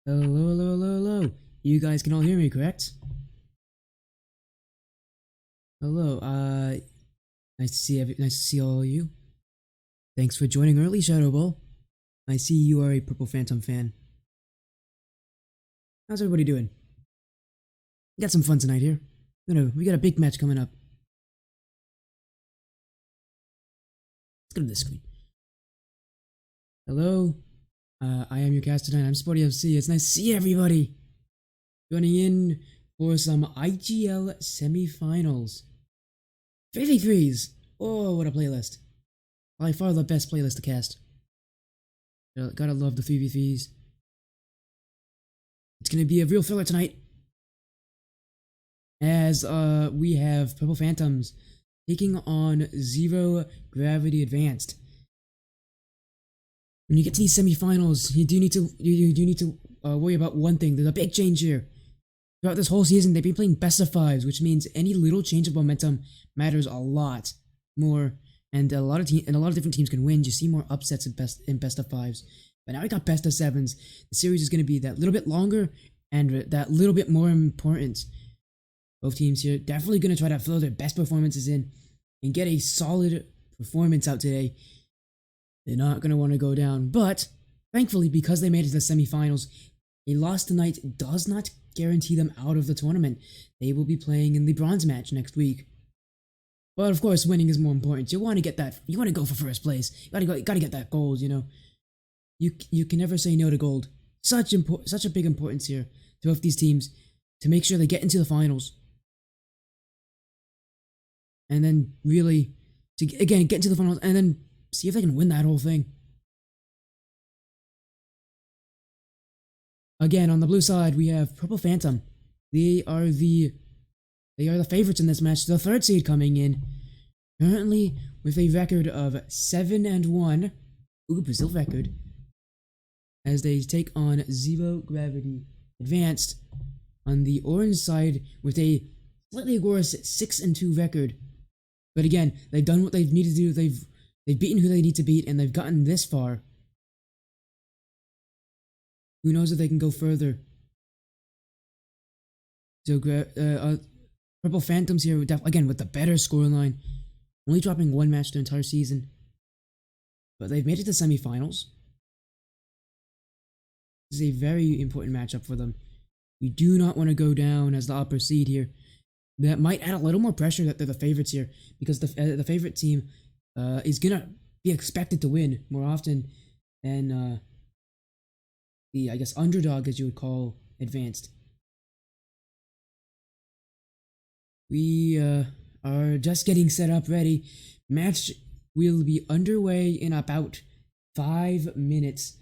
Hello, hello, hello, hello. You guys can all hear me, correct? Hello, nice to see all of you. Thanks for joining early, Shadow Ball. I see you are a Purple Phantom fan. How's everybody doing? We got some fun tonight here. We got a big match coming up. Let's go to this screen. Hello, I am your cast tonight. I'm Sporty FC. It's nice to see everybody joining in for some IGL Semifinals. 53s. Oh, what a playlist. By far the best playlist to cast. Gotta love the 3v3s. It's gonna be a real filler tonight. As we have Purple Phantoms taking on Zero Gravity Advanced. When you get to these semifinals, you do need to worry about one thing. There's a big change here. Throughout this whole season, they've been playing best of fives, which means any little change of momentum matters a lot more. And a lot of different teams can win. You see more upsets in best of fives. But now we got best of sevens. The series is going to be that little bit longer and that little bit more important. Both teams here definitely going to try to throw their best performances in and get a solid performance out today. They're not going to want to go down. But thankfully, because they made it to the semifinals, a loss tonight does not guarantee them out of the tournament. They will be playing in the bronze match next week. But of course, winning is more important. You want to get that. You want to go for first place. You got to get that gold. You know, you can never say no to gold. Such a big importance here to both these teams to make sure they get into the finals, and then really to again get into the finals, and then see if they can win that whole thing. Again, on the blue side, we have Purple Phantom. They are the favorites in this match. The third seed coming in, currently with a record of 7-1. Ooh, Brazil record. As they take on Zero Gravity Advanced on the orange side with a slightly worse 6-2 record. But again, they've done what they've needed to do. They've beaten who they need to beat, and they've gotten this far. Who knows if they can go further? So, Purple Phantoms here, again, with the better scoreline. Only dropping one match the entire season. But they've made it to semifinals. This is a very important matchup for them. You do not want to go down as the upper seed here. That might add a little more pressure that they're the favorites here, because the favorite team is gonna be expected to win more often than the, I guess, underdog, as you would call, advanced. We are just getting set up ready. Match will be underway in about 5 minutes.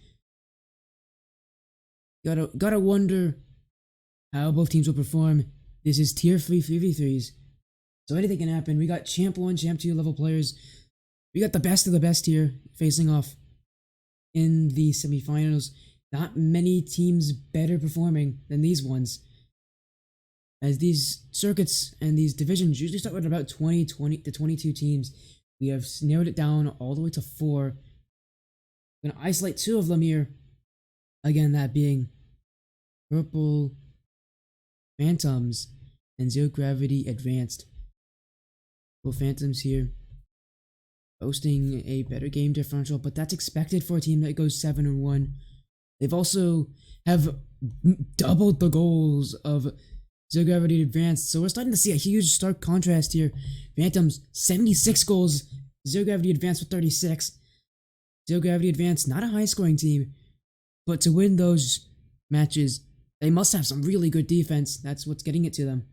Gotta wonder how both teams will perform. This is tier 3 3v3s, so anything can happen. We got champ 1, champ 2 level players. We got the best of the best here facing off in the semifinals. Not many teams better performing than these ones, as these circuits and these divisions usually start with about 20 to 22 teams. We have narrowed it down all the way to 4. I'm gonna isolate 2 of them here. Again, that being Purple Phantoms and Zero Gravity Advanced. Purple Phantoms here boasting a better game differential, but that's expected for a team that goes 7-1. They've also have doubled the goals of Zero Gravity Advanced, so we're starting to see a huge stark contrast here. Phantoms 76 goals, Zero Gravity Advanced with 36. Zero Gravity Advanced, not a high scoring team, but to win those matches, they must have some really good defense. That's what's getting it to them.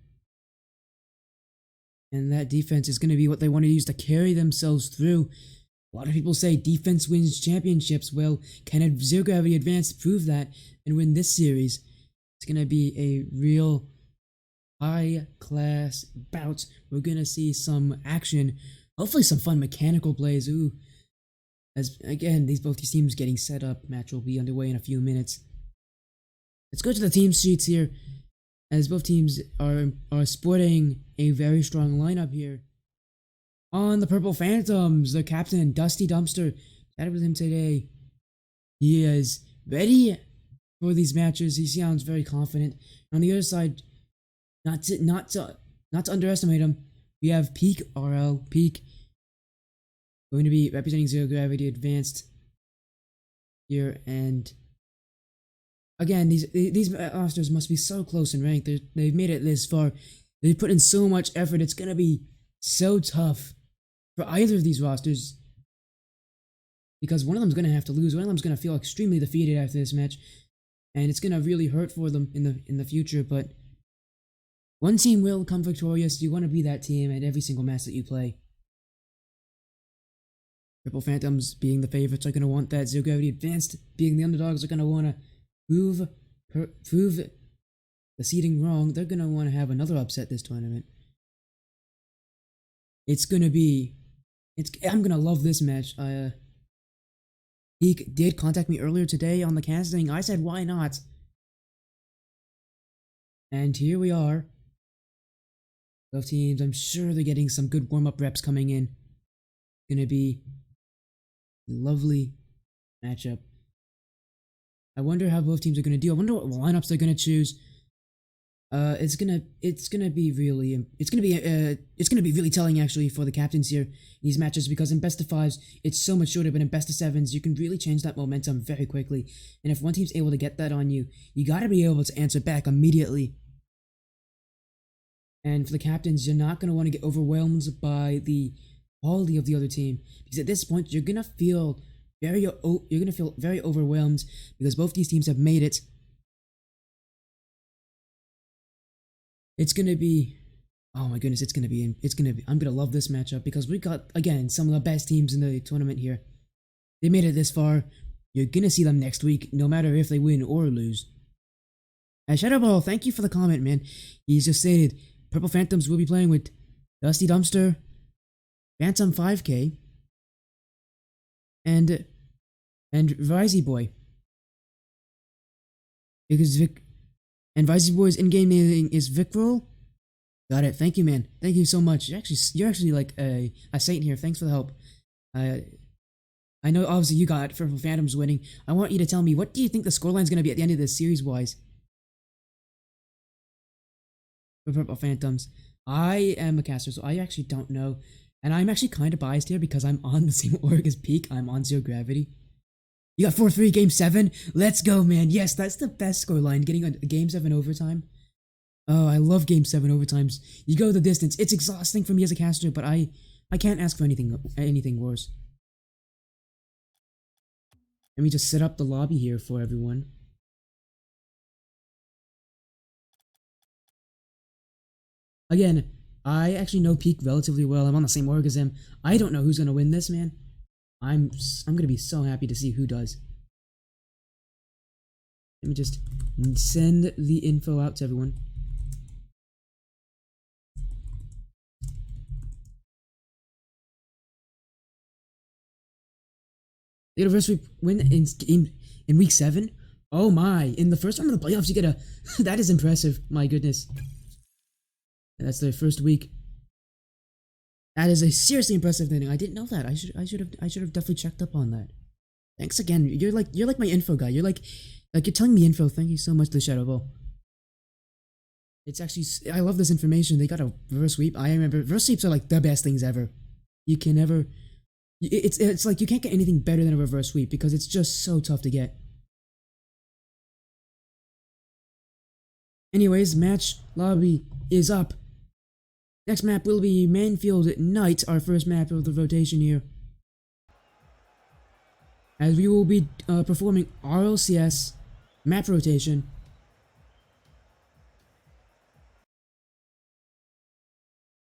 And that defense is going to be what they want to use to carry themselves through. A lot of people say defense wins championships. Well, can Zero Gravity Advanced prove that and win this series? It's going to be a real high-class bout. We're going to see some action. Hopefully some fun mechanical plays. Ooh. As again, both these teams getting set up. Match will be underway in a few minutes. Let's go to the team sheets here, as both teams are sporting a very strong lineup here. On the Purple Phantoms, the captain, Dusty Dumpster, chatted with him today. He is ready for these matches. He sounds very confident. On the other side, not to underestimate him, we have Peak RL. Peak going to be representing Zero Gravity Advanced here, and again, these rosters must be so close in rank. They've made it this far. They've put in so much effort. It's gonna be so tough for either of these rosters, because one of them's gonna have to lose. One of them's gonna feel extremely defeated after this match, and it's gonna really hurt for them in the future. But one team will come victorious. You want to be that team at every single match that you play. Purple Phantoms, being the favorites, are gonna want that. Zero Gravity Advanced, being the underdogs, are gonna want to prove the seeding wrong. They're gonna want to have another upset this tournament. I'm gonna love this match. He did contact me earlier today on the casting. I said, why not? And here we are. Both teams, I'm sure they're getting some good warm-up reps coming in. Gonna be a lovely matchup. I wonder how both teams are gonna do. I wonder what lineups they're gonna choose. It's gonna be really telling actually for the captains here in these matches, because in best of fives it's so much shorter, but in best of sevens you can really change that momentum very quickly. And if one team's able to get that on you, you gotta be able to answer back immediately. And for the captains, you're not gonna want to get overwhelmed by the quality of the other team, because at this point you're gonna feel very overwhelmed, because both these teams have made it. It's gonna be, oh my goodness, I'm gonna love this matchup, because we got, again, some of the best teams in the tournament here. They made it this far. You're gonna see them next week, no matter if they win or lose. And Shadowball, thank you for the comment, man. He's just stated, Purple Phantoms will be playing with Dusty Dumpster, Phantom 5K, and Visey Boy. Because Visey Boy's in-game name is Vicroll. Got it. Thank you, man. Thank you so much. You're actually like a saint here. Thanks for the help. I know obviously you got Purple Phantoms winning. I want you to tell me, what do you think the scoreline's gonna be at the end of this series wise? For Purple Phantoms. I am a caster, so I actually don't know. And I'm actually kind of biased here because I'm on the same org as Peak. I'm on Zero Gravity. You got 4-3 game 7? Let's go, man. Yes, that's the best scoreline, getting a game 7 overtime. Oh, I love game 7 overtimes. You go the distance. It's exhausting for me as a caster, but I can't ask for anything worse. Let me just set up the lobby here for everyone. Again, I actually know Peak relatively well. I'm on the same org as him. I don't know who's gonna win this, man. I'm gonna be so happy to see who does. Let me just send the info out to everyone. The anniversary win in week 7. Oh my! In the first round of the playoffs, you get a. That is impressive. My goodness. That's their first week. That is a seriously impressive thing. I didn't know that. I should have definitely checked up on that. Thanks again. You're like my info guy. You're you're telling me info. Thank you so much, the Shadow Ball. It's actually, I love this information. They got a reverse sweep. I remember reverse sweeps are like the best things ever. You can never It's like you can't get anything better than a reverse sweep because it's just so tough to get. Anyways, match lobby is up. Next map will be Manfield Knight, our first map of the rotation here. As we will be performing RLCS map rotation.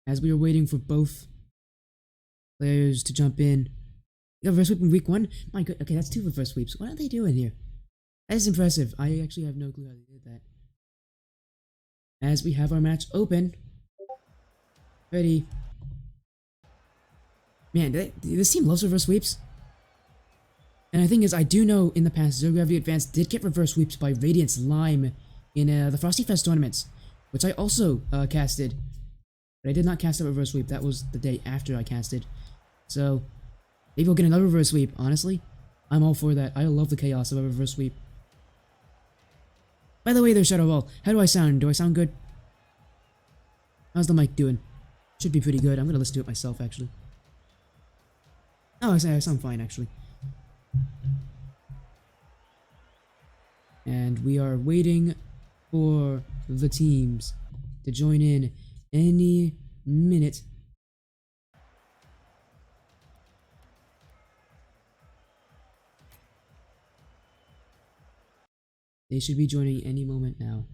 As we are waiting for both players to jump in. Reverse sweep in week 1? My god, okay, that's 2 reverse sweeps. What are they doing here? That is impressive. I actually have no clue how they did that. As we have our match open. Ready. Man, this team loves reverse sweeps. And the thing is, I do know in the past, Zero Gravity Advanced did get reverse sweeps by Radiance Lime in the Frosty Fest tournaments, which I also casted. But I did not cast a reverse sweep. That was the day after I casted. So, maybe we'll get another reverse sweep. Honestly, I'm all for that. I love the chaos of a reverse sweep. By the way there, Shadow Ball, how do I sound? Do I sound good? How's the mic doing? Should be pretty good. I'm gonna listen to it myself, actually. Oh, I sound fine, actually. And we are waiting for the teams to join in any minute. They should be joining any moment now.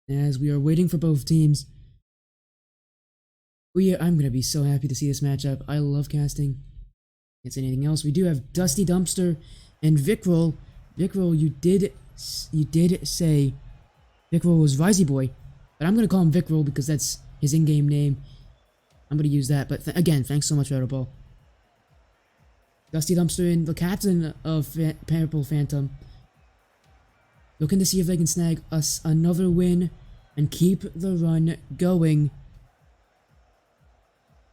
As we are waiting for both teams, I'm gonna be so happy to see this matchup. I love casting. Can't say anything else. We do have Dusty Dumpster and Vickroll. Vickroll, you did say Vickroll was Risey Boy, but I'm gonna call him Vickroll because that's his in-game name. I'm gonna use that. But again, thanks so much, Shadow Ball. Dusty Dumpster and the captain of Purple Phantom, looking to see if they can snag us another win and keep the run going.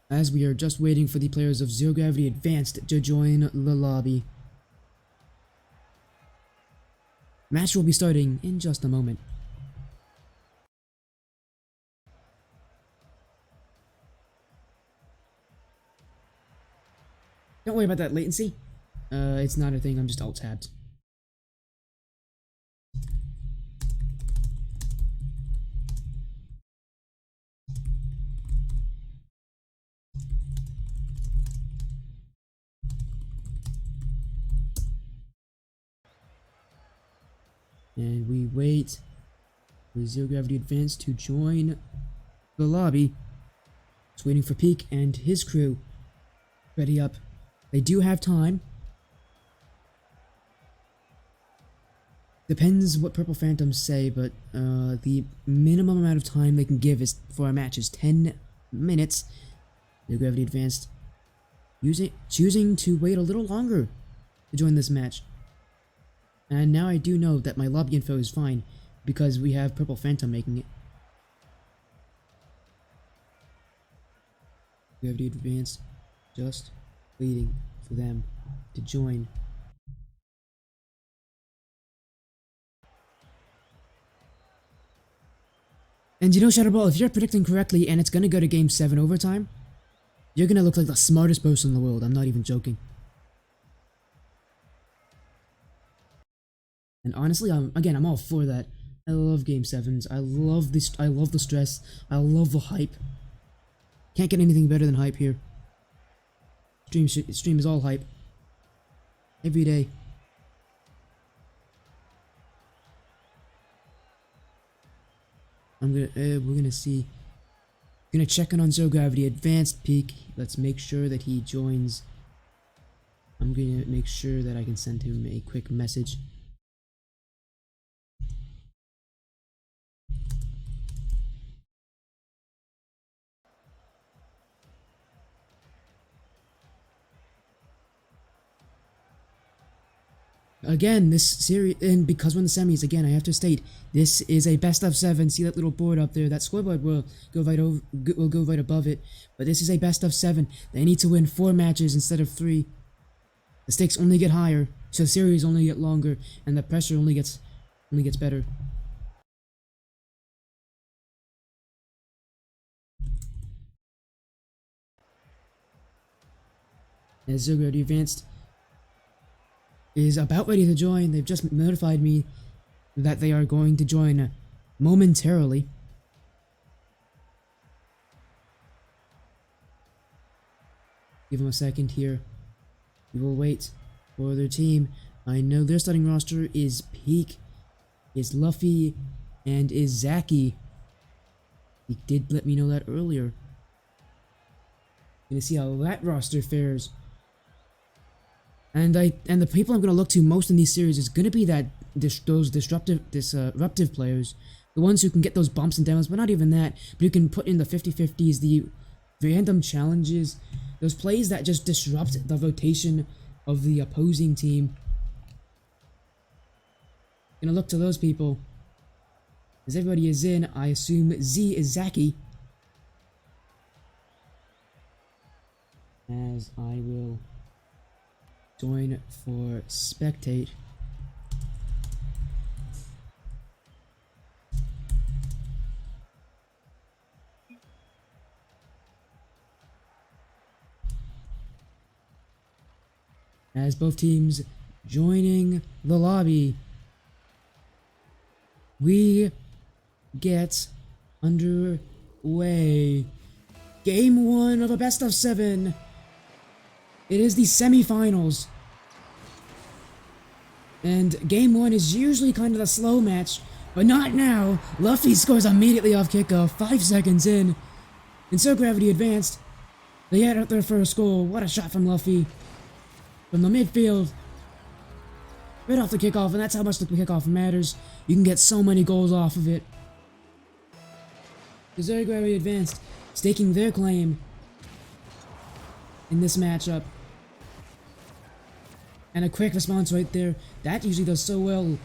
As we are just waiting for the players of Zero Gravity Advanced to join the lobby. Match will be starting in just a moment. Don't worry about that latency. It's not a thing, I'm just alt-tabbed. And we wait for Zero Gravity Advance to join the lobby. Just waiting for Peak and his crew. Ready up. They do have time. Depends what Purple Phantoms say, but the minimum amount of time they can give is for a match is 10 minutes. Zero Gravity Advanced choosing to wait a little longer to join this match. And now I do know that my lobby info is fine because we have Purple Phantom making it. Gravity Advanced, just waiting for them to join. And you know, Shadow Ball, if you're predicting correctly and it's gonna go to Game 7 overtime, you're gonna look like the smartest person in the world. I'm not even joking. And honestly, I'm all for that. I love Game 7s. I love the stress. I love the hype. Can't get anything better than hype here. Stream is all hype. Every day. We're gonna see. Gonna check in on Zero Gravity Advanced Peak. Let's make sure that he joins. I'm gonna make sure that I can send him a quick message. Again, this series, and because we're in the semis, again, I have to state, this is a best of 7. See that little board up there? That scoreboard will go right above it. But this is a best of 7. They need to win 4 matches instead of 3. The stakes only get higher. So the series only get longer, and the pressure only gets better. As Zerg already advanced is about ready to join, they've just notified me that they are going to join momentarily. Give them a second here. We will wait for their team. I know their starting roster is Peak, is Luffy, and is Zaki. He did let me know that earlier. Gonna see how that roster fares. And the people I'm gonna look to most in these series is gonna be those disruptive players, the ones who can get those bumps and demos, but not even that, but who can put in the 50-50s, the random challenges, those plays that just disrupt the rotation of the opposing team. Gonna look to those people. As everybody is in, I assume Z is Zaki. As I will join for spectate. As both teams joining the lobby, we get underway. Game 1 of a best of 7. It is the semifinals. And game 1 is usually kind of a slow match, but not now. Luffy scores immediately off kickoff, 5 seconds in. And so Gravity advanced. They had out their first goal. What a shot from Luffy. From the midfield. Right off the kickoff, and that's how much the kickoff matters. You can get so many goals off of it. Zero Gravity advanced, staking their claim in this matchup. And a quick response right there. That usually does so well.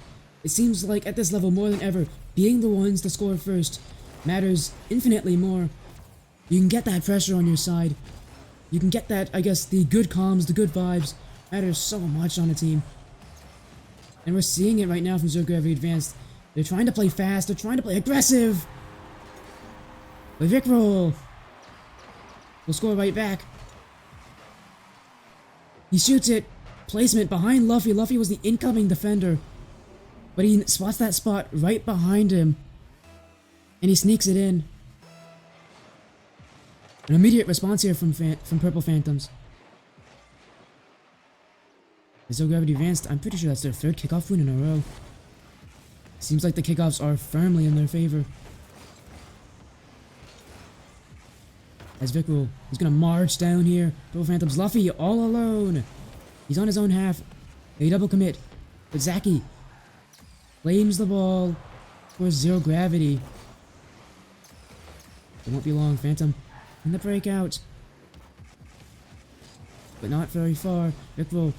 It seems like at this level more than ever, being the ones to score first matters infinitely more. You can get that pressure on your side. You can get that, I guess, the good comms, the good vibes. Matters so much on a team. And we're seeing it right now from Zero Gravity Advanced. They're trying to play fast, they're trying to play aggressive. But Vic Roll will score right back. He shoots it. Placement behind Luffy. Luffy was the incoming defender. But he spots that spot right behind him. And he sneaks it in. An immediate response here from Purple Phantoms. As though Gravity Advanced, I'm pretty sure that's their third kickoff win in a row. Seems like the kickoffs are firmly in their favor. As Vickrul is gonna march down here. Purple Phantoms, Luffy all alone. He's on his own half. They double commit. But Zaki claims the ball for Zero Gravity. It won't be long. Phantom in the breakout. But not very far. Vickrul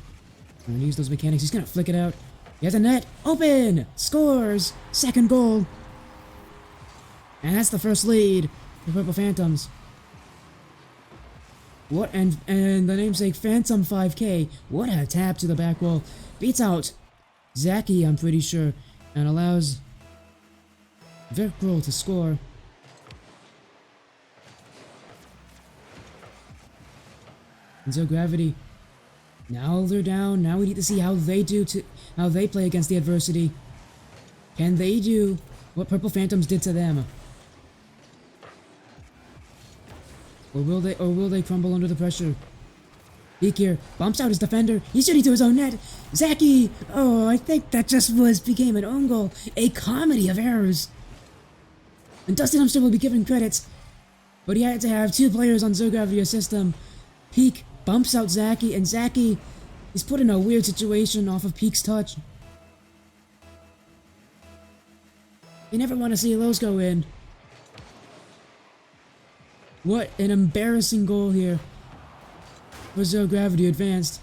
gonna use those mechanics. He's gonna flick it out. He has a net. Open! Scores! Second goal. And that's the first lead for Purple Phantoms. What and the namesake Phantom 5K. What a tap to the back wall. Beats out Zaki, I'm pretty sure, and allows Vickrul to score. And so Gravity. Now they're down. Now we need to see how they play against the adversity. Can they do what Purple Phantoms did to them? Or will they crumble under the pressure? Peak here bumps out his defender. He's shooting to his own net. Zaki! Oh, I think that just became an own goal. A comedy of errors. And Dustin Umster will be given credits, but he had to have 2 players on Zero Gravity assist him. Peak bumps out Zaki, and Zaki is put in a weird situation off of Peak's touch. You never want to see those go in. What an embarrassing goal here for Zero Gravity Advanced.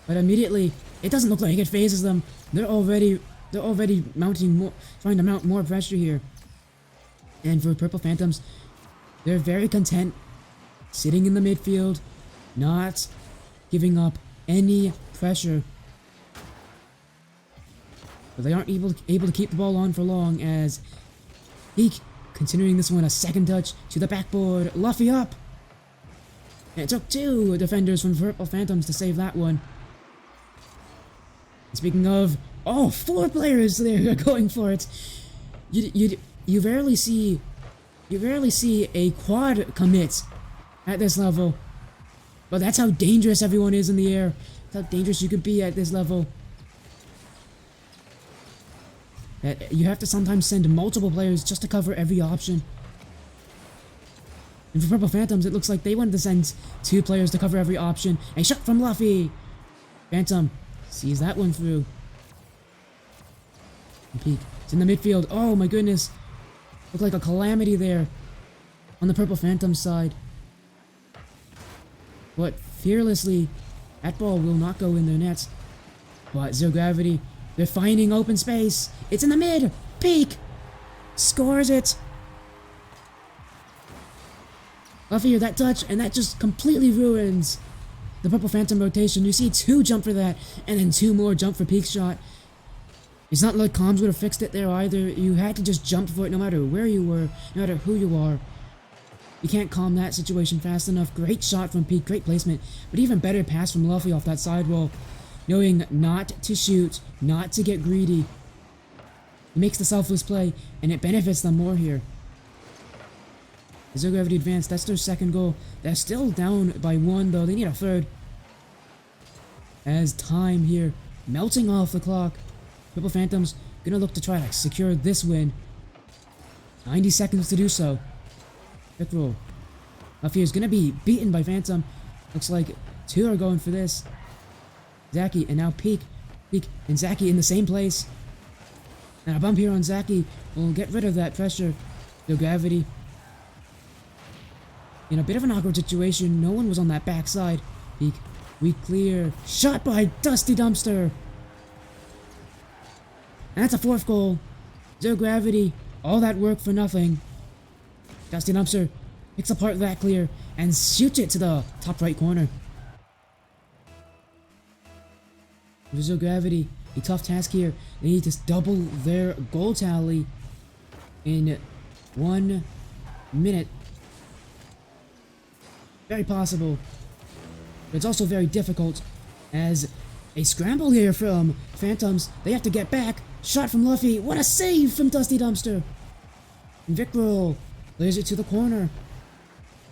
But immediately, it doesn't look like it phases them. They're already mounting more, trying to mount more pressure here. And for Purple Phantoms, they're very content sitting in the midfield, not giving up any pressure. But they aren't able to keep the ball on for long as Peak continuing this one, a second touch to the backboard. Luffy up! And it took two defenders from Purple Phantoms to save that one. And speaking of, oh, four players there going for it. You rarely see a quad commit at this level. But that's how dangerous everyone is in the air. That's how dangerous you could be at this level. That you have to sometimes send multiple players just to cover every option. And for Purple Phantoms, it looks like they wanted to send two players to cover every option. A shot from Luffy! Phantom sees that one through. And Peak, it's in the midfield. Oh my goodness. Looked like a calamity there on the Purple Phantom side. But fearlessly, that ball will not go in their nets. But Zero Gravity, they're finding open space. It's in the mid. Peak scores it. Luffy, that touch, and that just completely ruins the Purple Phantom rotation. You see two jump for that, and then two more jump for Peak's shot. It's not like Comms would have fixed it there either. You had to just jump for it no matter where you were, no matter who you are. You can't calm that situation fast enough. Great shot from Peak, great placement, but even better pass from Luffy off that side roll. Knowing not to shoot, not to get greedy. He makes the selfless play, and it benefits them more here. Zero Gravity advanced, that's their second goal. They're still down by one though, they need a third. As time here, melting off the clock. Purple Phantoms gonna look to try to secure this win. 90 seconds to do so. Quick roll. Luffy is gonna be beaten by Phantom. Looks like two are going for this. Zaki, and now Peak. Peak and Zaki in the same place. And a bump here on Zaki will get rid of that pressure. The Gravity. In a bit of an awkward situation, no one was on that backside. Peak, we clear. Shot by Dusty Dumpster. And that's a fourth goal. Zero Gravity, all that work for nothing. Dusty Dumpster picks apart that clear and shoots it to the top right corner. Zero Gravity, a tough task here. They need to double their goal tally in 1 minute. Very possible, but it's also very difficult as a scramble here from Phantoms. They have to get back. Shot from Luffy. What a save from Dusty Dumpster. And Vic Roll lays it to the corner.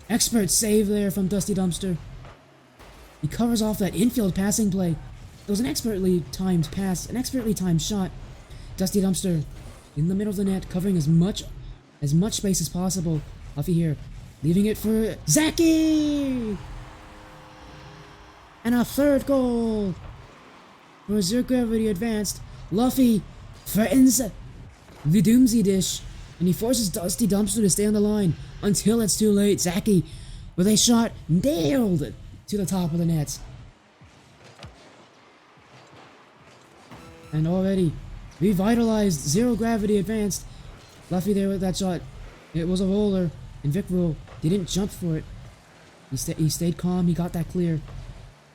Expert save there from Dusty Dumpster. He covers off that infield passing play. It was an expertly timed pass, an expertly timed shot. Dusty Dumpster in the middle of the net, covering as much space as possible. Luffy here, leaving it for Zaki! And a third goal for Zero Gravity advanced. Luffy threatens the Doomsday Dish, and he forces Dusty Dumpster to stay on the line until it's too late. Zaki with a shot nailed to the top of the net. And already revitalized. Zero Gravity advanced. Luffy there with that shot. It was a roller, and Vic Roll didn't jump for it. He stayed calm. He got that clear,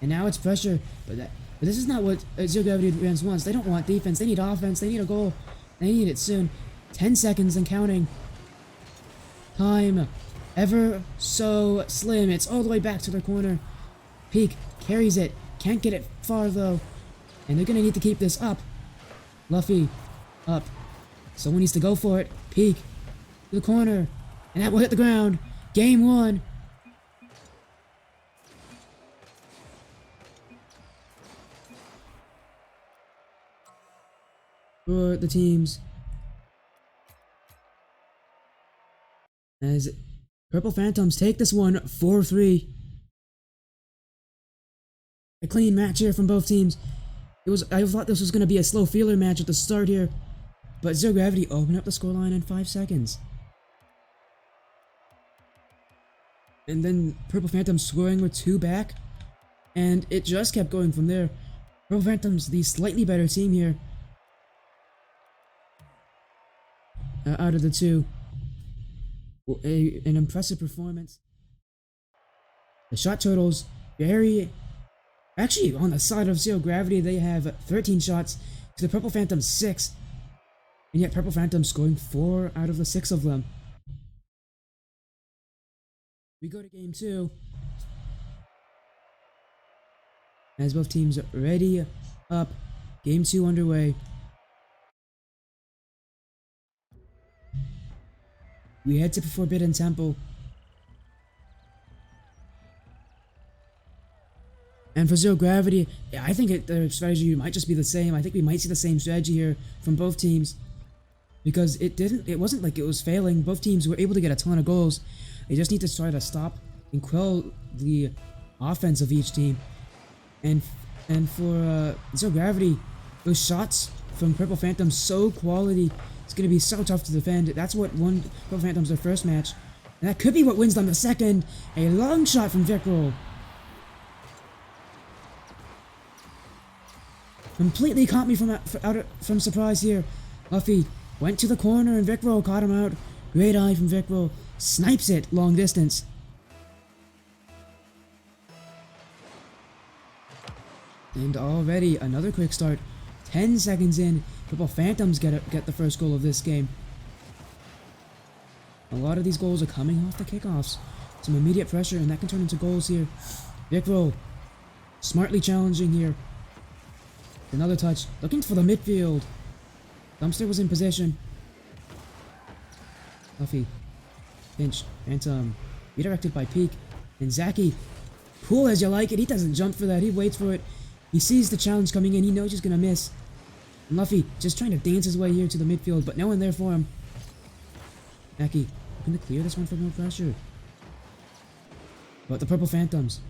and now it's pressure. But this is not what Zero Gravity advance wants. They don't want defense. They need offense. They need a goal. They need it soon. 10 seconds and counting. Time ever so slim. It's all the way back to their corner. Peak carries it. Can't get it far though. And they're gonna need to keep this up. Luffy, up. Someone needs to go for it. Peak, to the corner. And that will hit the ground. Game 1. For the teams. As Purple Phantoms take this one 4-3. A clean match here from both teams. I thought this was going to be a slow feeler match at the start here, but Zero Gravity opened up the scoreline in 5 seconds. And then Purple Phantoms scoring with 2 back, and it just kept going from there. Purple Phantoms, the slightly better team here out of the two. An impressive performance. The shot totals very Actually, on the side of Zero Gravity, they have 13 shots to the Purple Phantom's 6. And yet Purple Phantom scoring 4 out of the 6 of them. We go to game 2. As both teams are ready, up. Game 2 underway. We head to Forbidden Temple. And for Zero Gravity, yeah, I think their strategy might just be the same. I think we might see the same strategy here from both teams. Because it wasn't like it was failing. Both teams were able to get a ton of goals. They just need to try to stop and quell the offense of each team. And for Zero Gravity, those shots from Purple Phantom, so quality. It's going to be so tough to defend. That's what won Purple Phantom's their first match. And that could be what wins them the second. A long shot from Vickrol. Completely caught me from surprise here. Luffy went to the corner and Vickrol caught him out. Great eye from Vickrol. Snipes it long distance. And already another quick start. 10 seconds in, Purple Phantoms get the first goal of this game. A lot of these goals are coming off the kickoffs. Some immediate pressure, and that can turn into goals here. Vickrol smartly challenging here. Another touch, looking for the midfield. Dumpster was in position. Luffy, pinch, Phantom, redirected by Peak, and Zaki. Cool as you like it, he doesn't jump for that, he waits for it. He sees the challenge coming in, he knows he's gonna miss. And Luffy just trying to dance his way here to the midfield, but no one there for him. Zaki, looking to clear this one for more pressure. But the Purple Phantoms,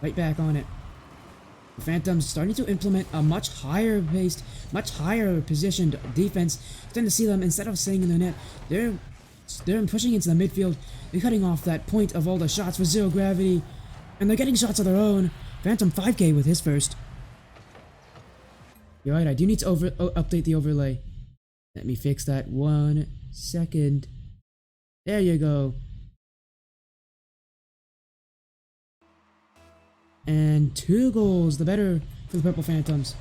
right back on it. The Phantoms starting to implement a much higher paced, much higher positioned defense. Starting to see them, instead of staying in the net, they're pushing into the midfield. They're cutting off that point of all the shots for Zero Gravity. And they're getting shots of their own. Phantom 5k with his first. You're right, I do need to update the overlay. Let me fix that 1 second. There you go. And 2 goals, the better for the Purple Phantoms.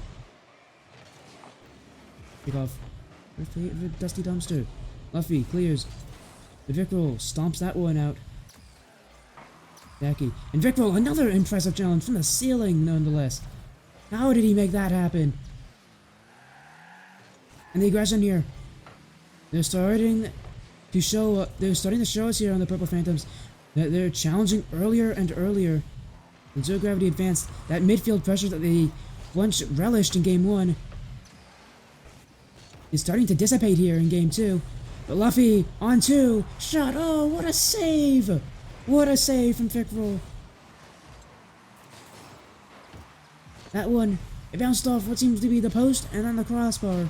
Kick off for Dusty Dumpster. Luffy clears. The Vickrol stomps that one out. Zaki. And Vickrol, another impressive challenge from the ceiling nonetheless. How did he make that happen? And the aggression here. They're starting to show us here on the Purple Phantoms that they're challenging earlier and earlier. And Zero Gravity advanced. That midfield pressure that they once relished in Game 1 is starting to dissipate here in Game 2. But Luffy, on 2, shot, oh, what a save! What a save from Vickrol. That one, it bounced off what seems to be the post and then the crossbar.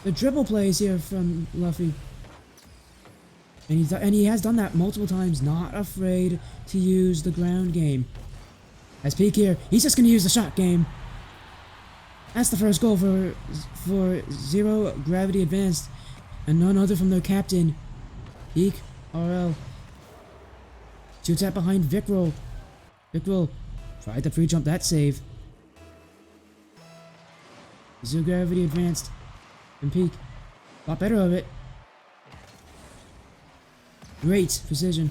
The dribble plays here from Luffy. And he has done that multiple times, not afraid to use the ground game. As Peak here, he's just going to use the shot game. That's the first goal for Zero Gravity Advanced. And none other from their captain, Peak RL. Shoots out behind Vickrol. Vickrol tried to pre-jump that save. Zero Gravity Advanced. And Peak got better of it. Great precision.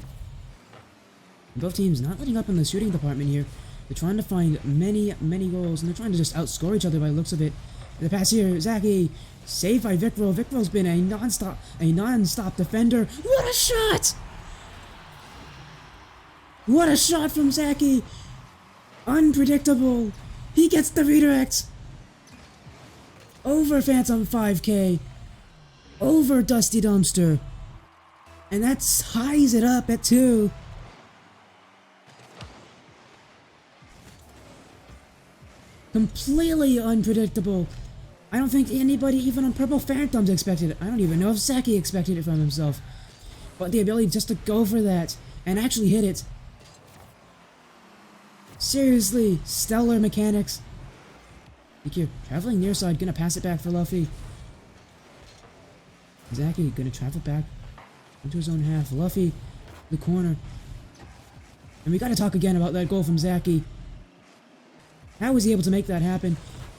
And both teams not letting up in the shooting department here. They're trying to find many goals, and they're trying to just outscore each other by the looks of it. The pass here, Zaki, saved by Vickrol. Vickrol's been a non-stop defender. What a shot! What a shot from Zaki! Unpredictable. He gets the redirect. Over Phantom 5k. Over Dusty Dumpster. And that ties it up at 2. Completely unpredictable. I don't think anybody even on Purple Phantoms expected it. I don't even know if Zaki expected it from himself. But the ability just to go for that and actually hit it. Seriously, stellar mechanics. Thank you. Traveling near side, gonna pass it back for Luffy. Zaki gonna travel back into his own half. Luffy, the corner. And we gotta talk again about that goal from Zaki. How was he able to make that happen?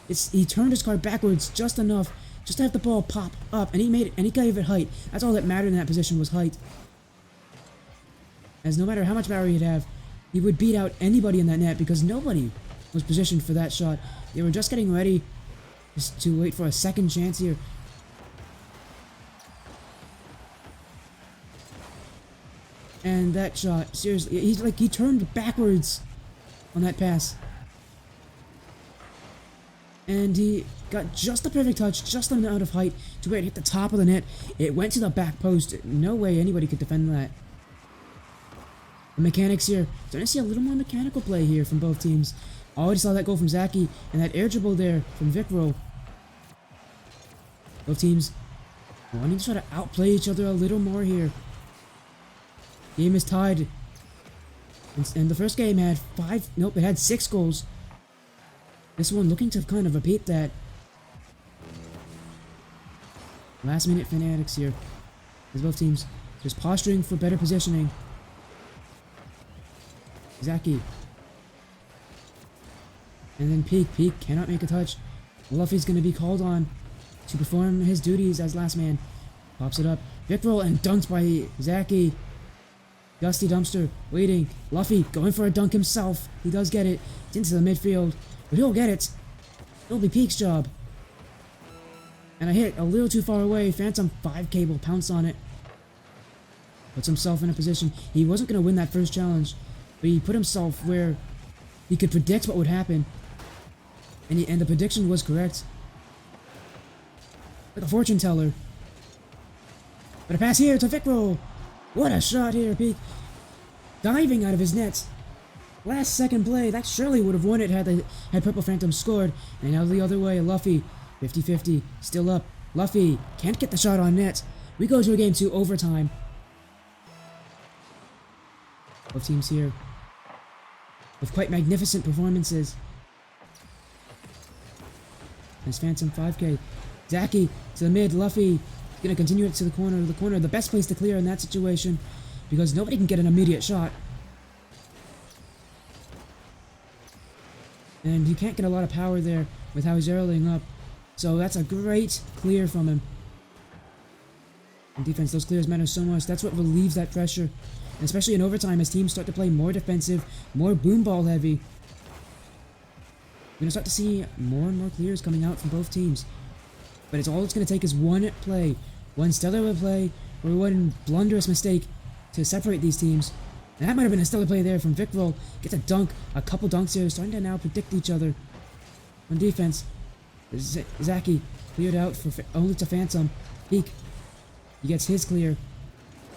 He turned his card backwards just enough, just to have the ball pop up, and he made it, and he gave it height. That's all that mattered in that position was height. As no matter how much power he'd have, he would beat out anybody in that net because nobody was positioned for that shot. They were just getting ready just to wait for a second chance here. And that shot, seriously, he turned backwards on that pass. And he got just the perfect touch, just the amount of height to where it hit the top of the net. It went to the back post. No way anybody could defend that. The mechanics here. Starting to see a little more mechanical play here from both teams. Already saw that goal from Zaki and that air dribble there from Vikro. Both teams wanting to try to outplay each other a little more here. Game is tied. And the first game had it had 6 goals. This one looking to kind of repeat that. Last minute fanatics here. As both teams just posturing for better positioning. Zaki. And then Peak. Peak cannot make a touch. Luffy's going to be called on to perform his duties as last man. Pops it up. Vic roll and dunks by Zaki. Dusty Dumpster waiting. Luffy going for a dunk himself. He does get it. It's into the midfield. But he'll get it. It'll be Peak's job. And I hit a little too far away. Phantom 5K will pounce on it. Puts himself in a position. He wasn't going to win that first challenge. But he put himself where he could predict what would happen. And the prediction was correct. Like a fortune teller. But a pass here to Vikro. What a shot here, Peak. Diving out of his nets. Last second play, that surely would have won it had Purple Phantom scored. And now the other way, Luffy, 50-50, still up. Luffy can't get the shot on net. We go to a game 2 overtime. Both teams here with quite magnificent performances. There's Phantom 5K. Zaki to the mid, Luffy gonna continue it to the corner. The best place to clear in that situation because nobody can get an immediate shot. And you can't get a lot of power there with how he's zeroing up. So that's a great clear from him. In defense, those clears matter so much. That's what relieves that pressure. And especially in overtime as teams start to play more defensive, more boom ball heavy. We're going to start to see more and more clears coming out from both teams. But all it's going to take is one play, one stellar play, or one blunderous mistake to separate these teams. And that might have been a stellar play there from Vikro. Gets a dunk, a couple dunks here, starting to now predict each other. On defense, Zaki cleared out for only to Phantom. Peak, he gets his clear.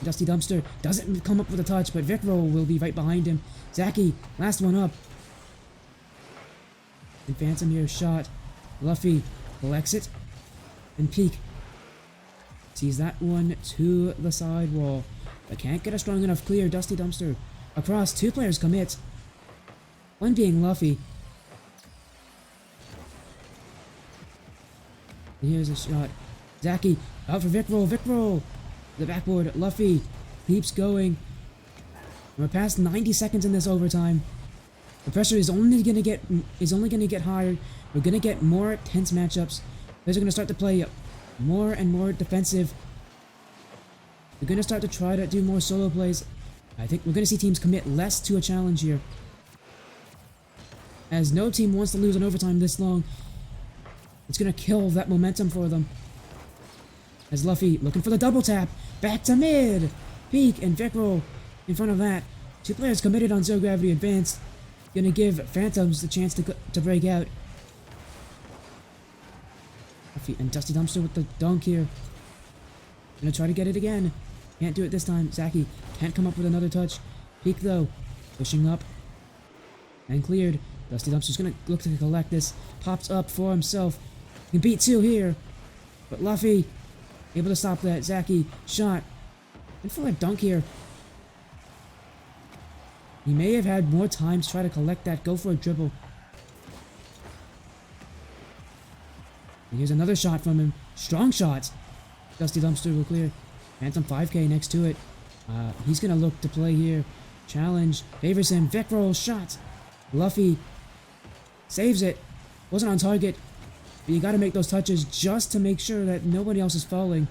Dusty Dumpster doesn't come up with a touch, but Vikro will be right behind him. Zaki, last one up. And Phantom here, shot. Luffy collects it. And Peak sees that one to the side wall. But can't get a strong enough clear. Dusty Dumpster across. 2 players commit. One being Luffy. And here's a shot. Zaki out for Vikro. Vikro. The backboard. Luffy keeps going. We're past 90 seconds in this overtime. The pressure is only gonna get higher. We're gonna get more tense matchups. Players are gonna start to play more and more defensive. We're going to start to try to do more solo plays. I think we're going to see teams commit less to a challenge here. As no team wants to lose in overtime this long. It's going to kill that momentum for them. As Luffy looking for the double tap. Back to mid. Peak and Vikro in front of that. 2 players committed on Zero Gravity Advanced. Going to give Phantoms the chance to break out. Luffy and Dusty Dumpster with the dunk here. Gonna try to get it again. Can't do it this time. Zaki can't come up with another touch. Peak though, pushing up. And cleared. Dusty Dumpster's gonna look to collect this. Pops up for himself. He can beat 2 here. But Luffy, able to stop that. Zaki, shot. And for a dunk here. He may have had more time to try to collect that. Go for a dribble. And here's another shot from him. Strong shots. Dusty Dumpster will clear. Phantom 5K next to it. He's going to look to play here. Challenge. Favors him. Vic roll. Shot. Luffy Saves it. Wasn't on target. But you gotta make those touches just to make sure that nobody else is falling.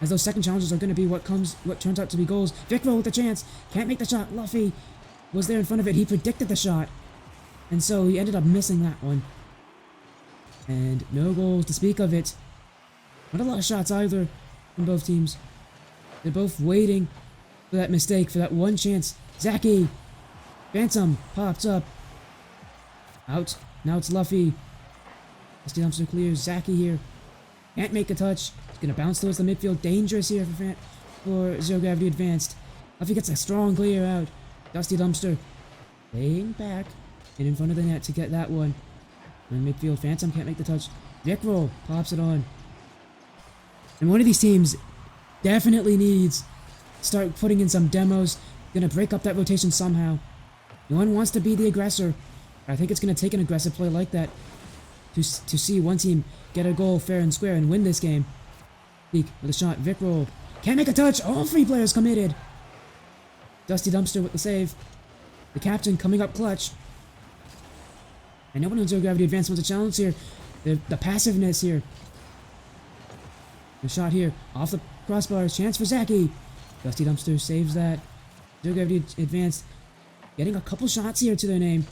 As those second challenges are gonna be what turns out to be goals. Vicro with a chance. Can't make the shot. Luffy was there in front of it. He predicted the shot. And so he ended up missing that one. And no goals to speak of it. Not a lot of shots either from both teams. They're both waiting for that mistake, for that one chance. Zaki! Phantom pops up. Out. Now it's Luffy. Dusty Dumpster clears. Zaki here. Can't make a touch. It's gonna bounce towards the midfield. Dangerous here for Zero Gravity Advanced. Luffy gets a strong clear out. Dusty Dumpster laying back and in front of the net to get that one. In midfield, Phantom can't make the touch. Vic Roll pops it on. And one of these teams definitely needs to start putting in some demos. Gonna break up that rotation somehow. No one wants to be the aggressor. I think it's gonna take an aggressive play like that to see one team get a goal fair and square and win this game. Peek with a shot. Vic Roll can't make a touch. All three players committed. Dusty Dumpster with the save. The captain coming up clutch. And no one on Zero Gravity Advance wants a challenge here. The passiveness here. The shot here. Off the crossbars. Chance for Zaki. Dusty Dumpster saves that. Zero Gravity Advanced getting a couple shots here to their name.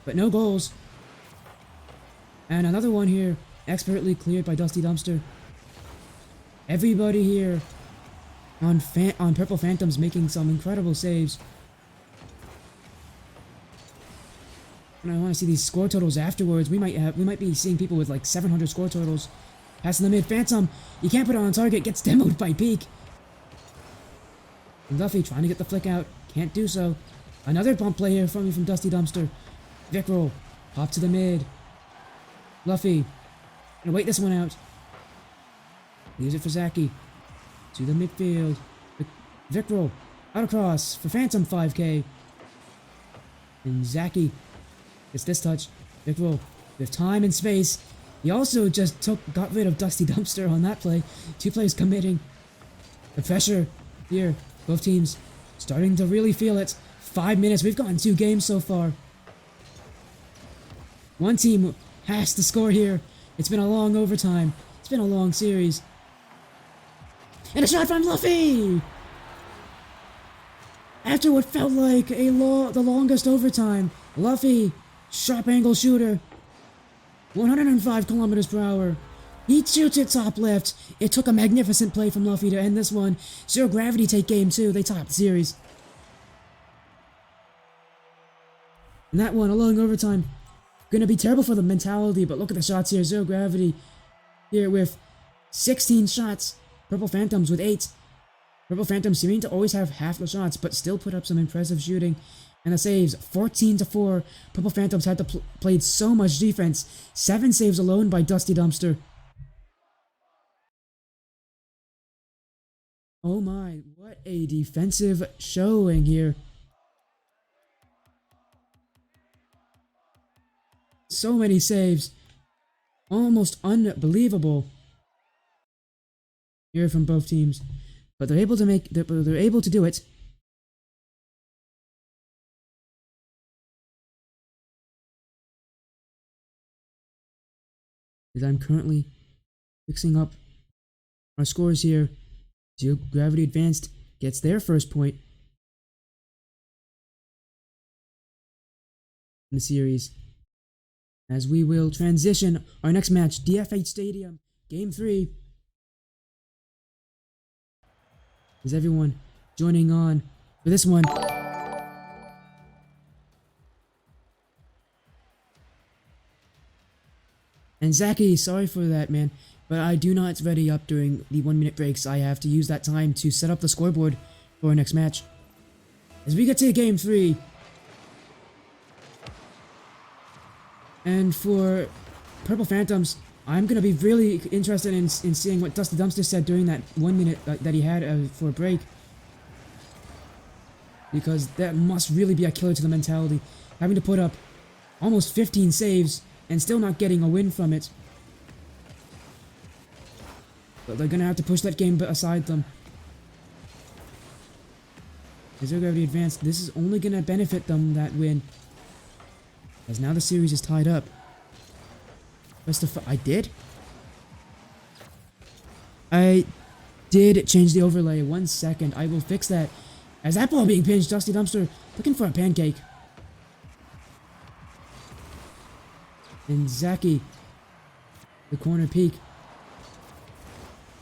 But no goals. And another one here. Expertly cleared by Dusty Dumpster. Everybody here on Purple Phantoms making some incredible saves. And I want to see these score totals afterwards. We might be seeing people with like 700 score totals. Passing the mid. Phantom. You can't put it on target. Gets demoed by Peak. And Luffy trying to get the flick out. Can't do so. Another bump play here from Dusty Dumpster. Vic Roll. Pop to the mid. Luffy. Gonna wait this one out. Leaves it for Zaki. To the midfield. Vic Roll. Out across for Phantom 5k. And Zaki gets this touch. Vic Roll. With time and space. He also just got rid of Dusty Dumpster on that play. Two players committing. The pressure here. Both teams starting to really feel it. 5 minutes. We've gotten 2 games so far. One team has to score here. It's been a long overtime. It's been a long series. And a shot from Luffy! After what felt like the longest overtime, Luffy, sharp angle shooter, 105 kilometers per hour. He shoots it top left. It took a magnificent play from Luffy to end this one. Zero Gravity take game 2. They top the series. And that one, a long overtime. Gonna be terrible for the mentality, but look at the shots here. Zero Gravity here with 16 shots. Purple Phantoms with 8. Purple Phantoms seeming to always have half the shots, but still put up some impressive shooting. And the saves, 14-4. Purple Phantoms had to played so much defense. 7 saves alone by Dusty Dumpster. Oh my, what a defensive showing here. So many saves. Almost unbelievable here from both teams. But they're able to do it. As I'm currently fixing up our scores here. Zero Gravity Advanced gets their first point in the series. As we will transition our next match, DF8 Stadium, Game 3. Is everyone joining on for this one? And Zaki, sorry for that, man, but I do not ready up during the 1-minute breaks. I have to use that time to set up the scoreboard for our next match. As we get to Game 3, and for Purple Phantoms, I'm going to be really interested in seeing what Dusty Dumpster said during that 1 minute that he had for a break. Because that must really be a killer to the mentality. Having to put up almost 15 saves and still not getting a win from it. But they're going to have to push that game aside them. As Zero Gravity Advanced, this is only going to benefit them, that win. As now the series is tied up. I did? I did change the overlay. 1 second. I will fix that. As that ball being pinched, Dusty Dumpster looking for a pancake. And Zaki, the corner peak.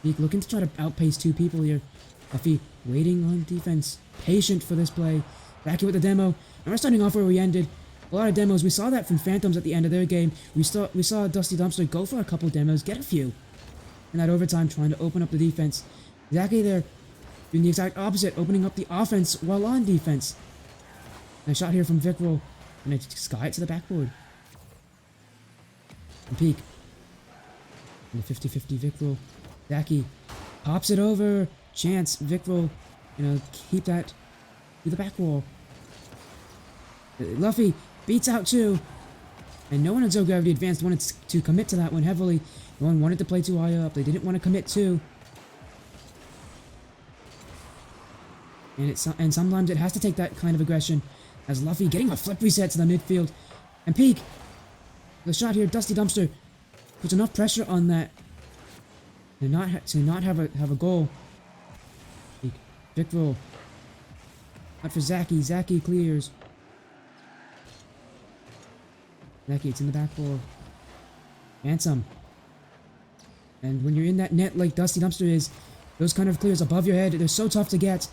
Peak looking to try to outpace two people here. Luffy waiting on defense. Patient for this play. Zaki with the demo. And we're starting off where we ended. A lot of demos. We saw that from Phantoms at the end of their game. We saw Dusty Dumpster go for a couple demos, get a few. In that overtime, trying to open up the defense. Zaki there doing the exact opposite, opening up the offense while on defense. And a shot here from Vickrell. And a sky it to the backboard. And Peak. And the 50-50 Vickrell. Zaki pops it over. Chance. Vickrell. Keep that to the back wall. Luffy beats out two. And no one in Zero Gravity Advanced wanted to commit to that one heavily. No one wanted to play too high up. They didn't want to commit too. And sometimes it has to take that kind of aggression. As Luffy getting a flip reset to the midfield. And Peak. The shot here, Dusty Dumpster puts enough pressure on that to not have a goal. Peak. Vickrell. Not for Zaki. Zaki clears. Zaki, it's in the back four. Phantom. And when you're in that net like Dusty Dumpster is, those kind of clears above your head, they're so tough to get.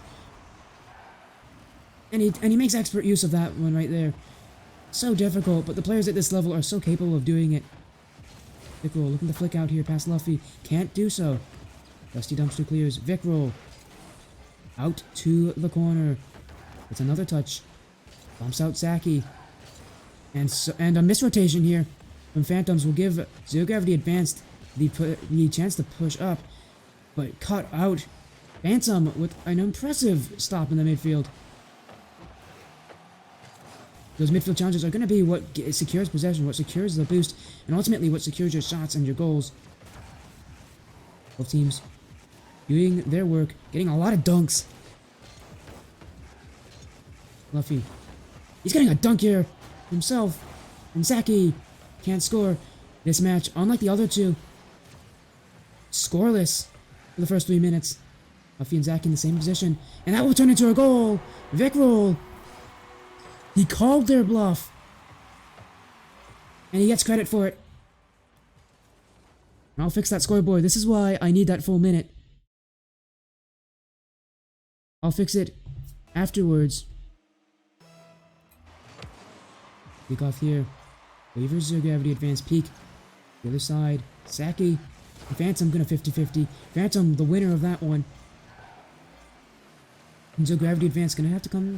And he makes expert use of that one right there. So difficult, but the players at this level are so capable of doing it. Vickrell looking to flick out here past Luffy. Can't do so. Dusty Dumpster clears. Vickrell. Out to the corner. It's another touch. Bumps out Zaki. And a misrotation here from Phantoms will give Zero Gravity Advanced the chance to push up. But cut out Phantom with an impressive stop in the midfield. Those midfield challenges are going to be what secures possession, what secures the boost, and ultimately what secures your shots and your goals. Both teams doing their work, getting a lot of dunks. Luffy. He's getting a dunk here himself. And Zaki can't score. This match, unlike the other two, scoreless for the first 3 minutes. Luffy and Zaki in the same position. And that will turn into a goal. Vickrell. He called their bluff. And he gets credit for it. And I'll fix that scoreboard. This is why I need that full minute. I'll fix it afterwards. Kick off here. Waivers Zero Gravity Advanced Peak. The other side. Zaki. And Phantom gonna 50-50. Phantom, the winner of that one. And Zero Gravity Advanced gonna have to come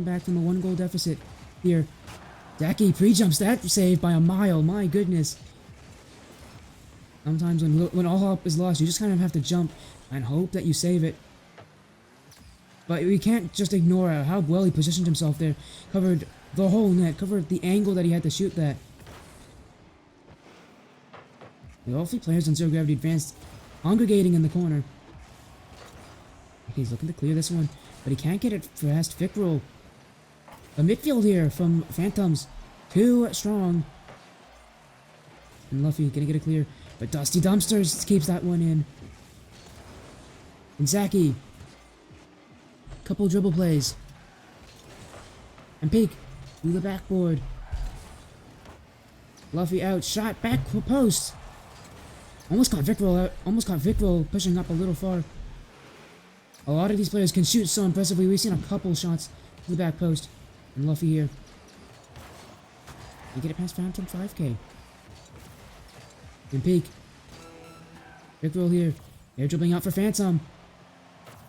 back from a 1-goal deficit here. Zaki pre-jumps that save by a mile. My goodness. Sometimes when all hope is lost, you just kind of have to jump and hope that you save it. But we can't just ignore how well he positioned himself there. Covered the whole net. Covered the angle that he had to shoot that. The all 3 players on Zero Gravity Advanced congregating in the corner. Okay, he's looking to clear this one, but he can't get it fast. Vickrell. The midfield here from Phantoms. Too strong. And Luffy gonna get it clear. But Dusty Dumpsters keeps that one in. And Zaki. Couple dribble plays. And Peak. Through the backboard. Luffy out. Shot back post. Almost caught Vickrell out. Almost caught Vickrell pushing up a little far. A lot of these players can shoot so impressively. We've seen a couple shots to the back post. And Luffy here. You get it past Phantom 5k. And Peak. Vickrell here. They're dribbling out for Phantom.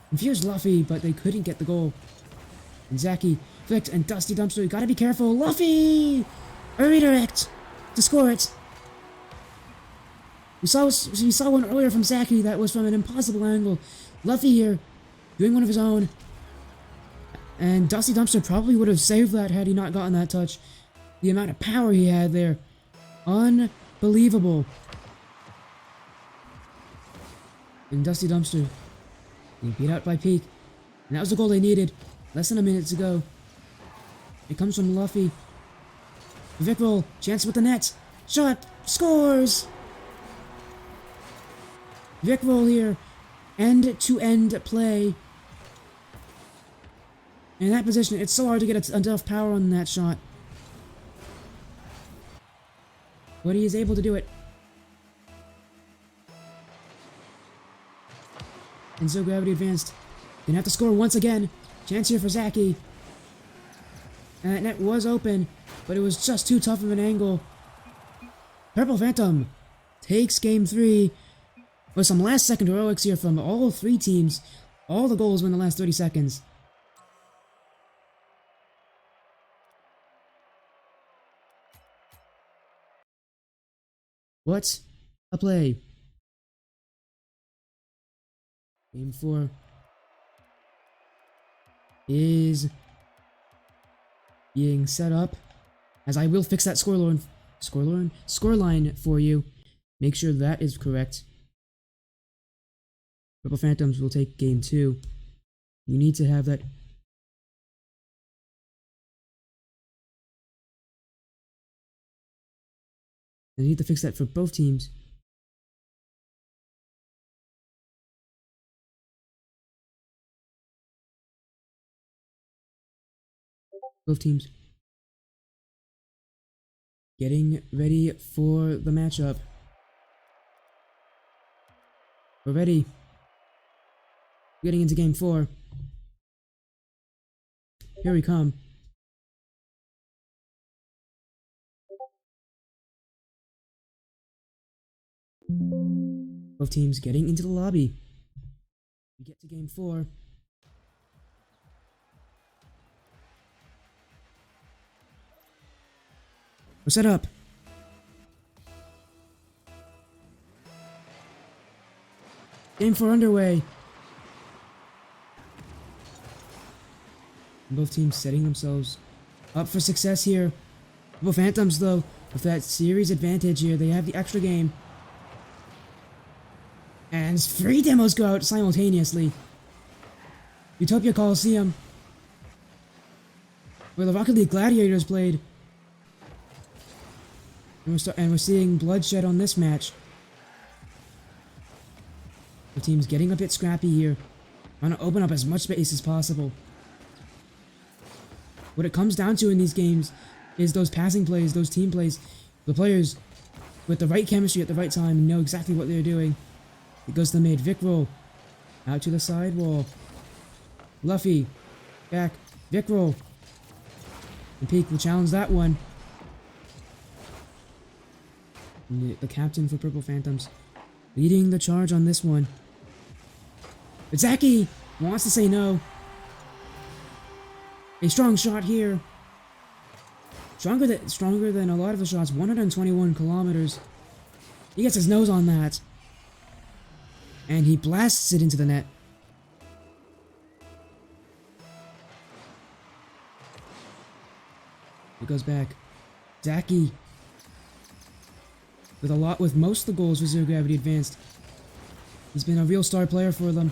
Confused Luffy, but they couldn't get the goal. And Zaki flicked, and Dusty Dumpster. You gotta be careful. Luffy! A redirect to score it. We saw one earlier from Zaki that was from an impossible angle. Luffy here, doing one of his own. And Dusty Dumpster probably would have saved that had he not gotten that touch. The amount of power he had there. Unbelievable. And Dusty Dumpster being beat out by Peak. And that was the goal they needed. Less than a minute to go. It comes from Luffy. Vickrell, chance with the net. Shot, scores! Vickrell here. End-to-end play. In that position, it's so hard to get enough power on that shot. But he is able to do it. And so Gravity advanced. Gonna have to score once again. Chance here for Zaki. And that net was open, but it was just too tough of an angle. Purple Phantom takes game 3 with some last second heroics here from all 3 teams. All the goals were in the last 30 seconds. What a play. Game 4 is being set up, as I will fix that scoreline for you. Make sure that is correct. Purple Phantoms will take game 2. You need to have that. I need to fix that for both teams. Both teams. Getting ready for the matchup. We're ready. Getting into game 4. Here we come. Both teams getting into the lobby. We get to game 4. We're set up. Game 4 underway. Both teams setting themselves up for success here. Both Phantoms, though, with that series advantage here, they have the extra game. And 3 demos go out simultaneously. Utopia Coliseum, where the Rocket League Gladiators played. And we're seeing bloodshed on this match. The team's getting a bit scrappy here, trying to open up as much space as possible. What it comes down to in these games is those passing plays, those team plays. The players with the right chemistry at the right time know exactly what they're doing. It goes to the mid. Vickrell out to the side wall. Luffy back. Vickrell. And Peak will challenge that one. And the captain for Purple Phantoms leading the charge on this one. But Zaki wants to say no. A strong shot here. Stronger than a lot of the shots. 121 kilometers. He gets his nose on that. And he blasts it into the net. It goes back. Zaki with most of the goals for Zero Gravity advanced. He's been a real star player for them.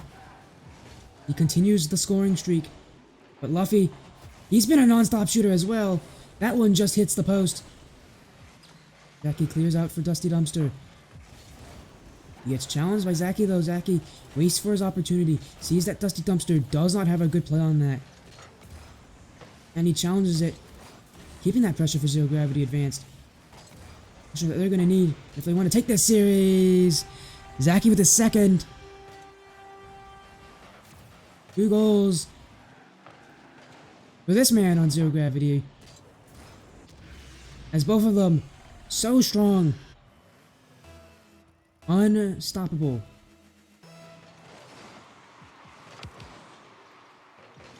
He continues the scoring streak. But Luffy, he's been a non-stop shooter as well. That one just hits the post. Zaki clears out for Dusty Dumpster. He gets challenged by Zaki though. Zaki waits for his opportunity. Sees that Dusty Dumpster does not have a good play on that. And he challenges it. Keeping that pressure for Zero Gravity advanced. Pressure that they're going to need if they want to take this series. Zaki with his second. 2 goals for this man on Zero Gravity. As both of them so strong. Unstoppable.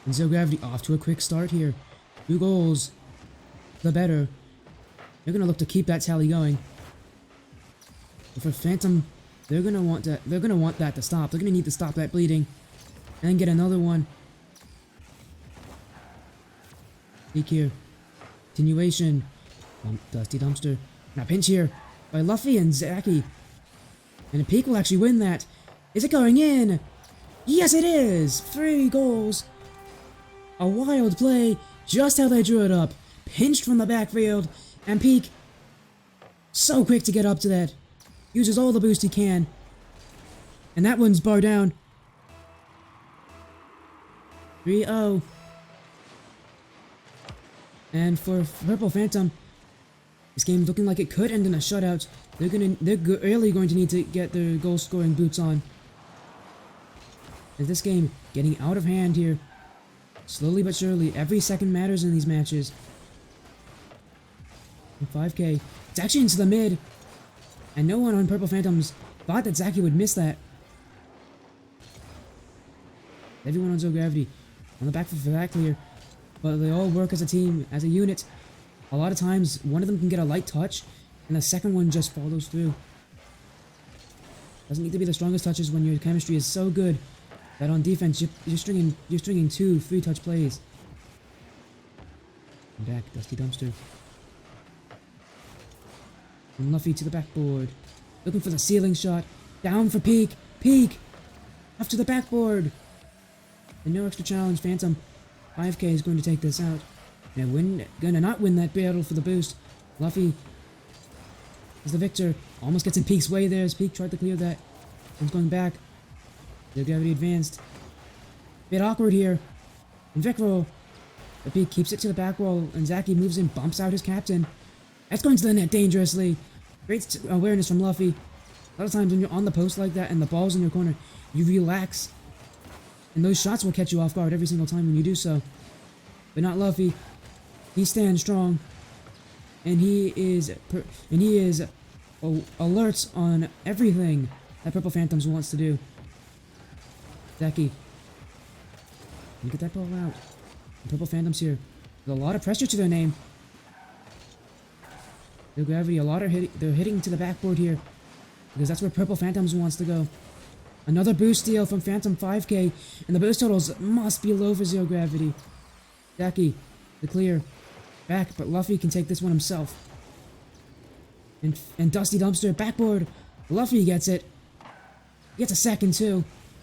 And Zero Gravity off to a quick start here. 2 goals. The better. They're gonna look to keep that tally going. But for Phantom, they're gonna want that to stop. They're gonna need to stop that bleeding. And then get another one. Peek here. Continuation. Dusty Dumpster. Now pinch here by Luffy and Zaki. And a Peak will actually win that. Is it going in? Yes, it is! 3 goals. A wild play. Just how they drew it up. Pinched from the backfield. And Peak, so quick to get up to that. Uses all the boost he can. And that one's bar down. 3-0. And for Purple Phantom, this game looking like it could end in a shutout. They're really going to need to get their goal scoring boots on. As this game getting out of hand here. Slowly but surely, every second matters in these matches. And 5K, it's actually into the mid. And no one on Purple Phantoms thought that Zaki would miss that. Everyone on Zero Gravity on the back foot for that clear. But they all work as a team, as a unit. A lot of times, one of them can get a light touch, and the second one just follows through. Doesn't need to be the strongest touches when your chemistry is so good that on defense you're stringing 2 free touch plays. And back, Dusty Dumpster. And Luffy to the backboard. Looking for the ceiling shot. Down for Peak. Peak! Off to the backboard. And no extra challenge. Phantom 5K is going to take this out. And gonna not win that battle for the boost. Luffy is the victor. Almost gets in Peak's way there as Peak tried to clear that. One's going back. Zero Gravity advanced. Bit awkward here. And Vic roll. But Peak keeps it to the back wall, and Zaki moves in, bumps out his captain. That's going to the net dangerously. Great awareness from Luffy. A lot of times when you're on the post like that and the ball's in your corner, you relax. And those shots will catch you off guard every single time when you do so. But not Luffy. He stands strong. And he is alert on everything that Purple Phantoms wants to do. Zaki. Get that ball out. And Purple Phantoms here. With a lot of pressure to their name. Zero Gravity, they're hitting to the backboard here. Because that's where Purple Phantoms wants to go. Another boost steal from Phantom 5K. And the boost totals must be low for Zero Gravity. Zaki, the clear. Back, but Luffy can take this one himself. And Dusty Dumpster, backboard. Luffy gets it. He gets a second too.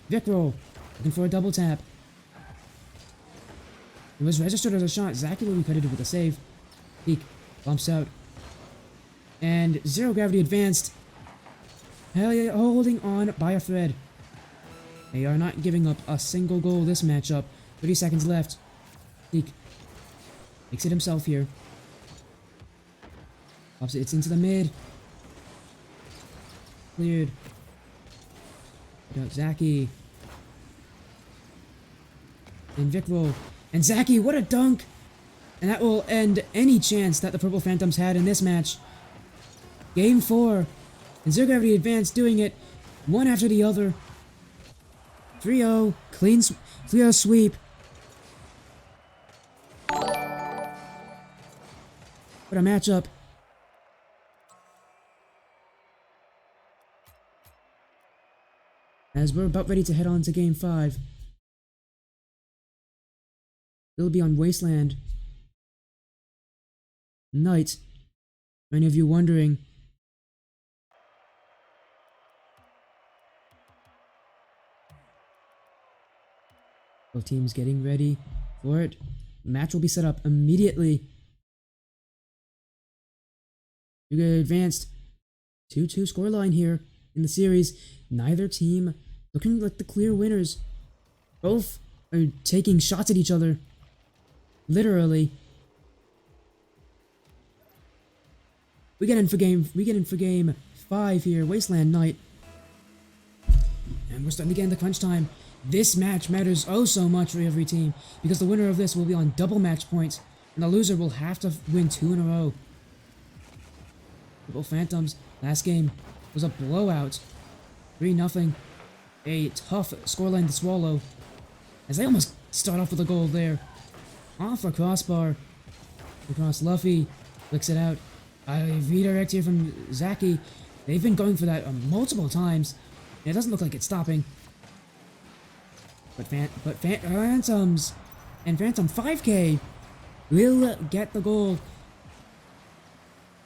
Vic roll. Looking for a double tap. It was registered as a shot. Zaki will be credited with a save. Peak bumps out. And Zero Gravity advanced. Hell yeah, holding on by a thread. They are not giving up a single goal this matchup. 30 seconds left. Peak makes it himself here. Pops it, it's into the mid. Cleared. Put out Zaki. And Vic roll. And Zaki, what a dunk! And that will end any chance that the Purple Phantoms had in this match. Game 4. And Zero Gravity advanced, doing it one after the other. 3-0. Clear sweep. What a matchup. As we're about ready to head on to Game 5. It'll be on Wasteland Night. Many of you wondering. Both teams getting ready for it. Match will be set up immediately. You get advanced 2-2 scoreline here in the series. Neither team looking like the clear winners. Both are taking shots at each other. Literally. We get in for game 5 here, Wasteland Night. And we're starting to get into crunch time. This match matters oh so much for every team, because the winner of this will be on double match points, and the loser will have to win 2 in a row. Purple Phantoms, last game was a blowout. 3-0. A tough scoreline to swallow, as they almost start off with a goal there. Off a crossbar. Across Luffy. Flicks it out. A redirect here from Zaki. They've been going for that multiple times. And it doesn't look like it's stopping. But Phantoms and Phantom 5K will get the goal.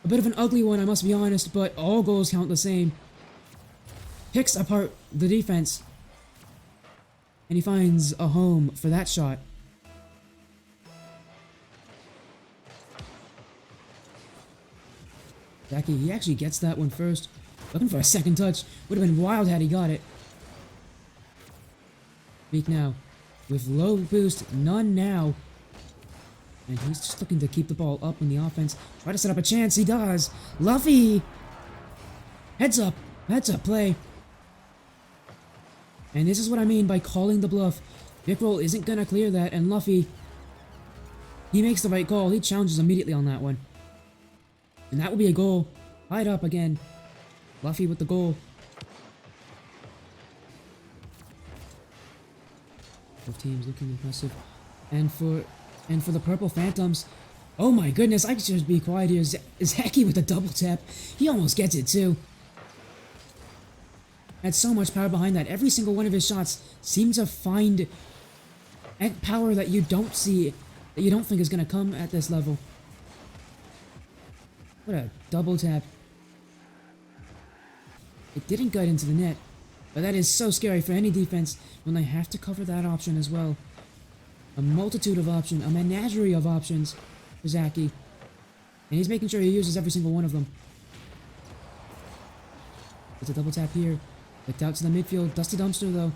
A bit of an ugly one, I must be honest, but all goals count the same. Picks apart the defense. And he finds a home for that shot. Zaki, he actually gets that one first. Looking for a second touch. Would have been wild had he got it. Peak now. With low boost, none now. And he's just looking to keep the ball up in the offense. Try to set up a chance. He does. Luffy! Heads up. Heads up play. And this is what I mean by calling the bluff. Vickroll isn't going to clear that. And Luffy, he makes the right call. He challenges immediately on that one. And that will be a goal. Tied up again. Luffy with the goal. Both teams looking impressive. And for the Purple Phantoms, oh my goodness, I should just be quiet here. Zaki with the double tap. He almost gets it too. Had so much power behind that. Every single one of his shots seems to find power that you don't see, that you don't think is going to come at this level. What a double tap. It didn't get into the net, but that is so scary for any defense when they have to cover that option as well. A multitude of options, a menagerie of options for Zaki. And he's making sure he uses every single one of them. It's a double tap here. Licked out to the midfield. Dusty Dumpster though.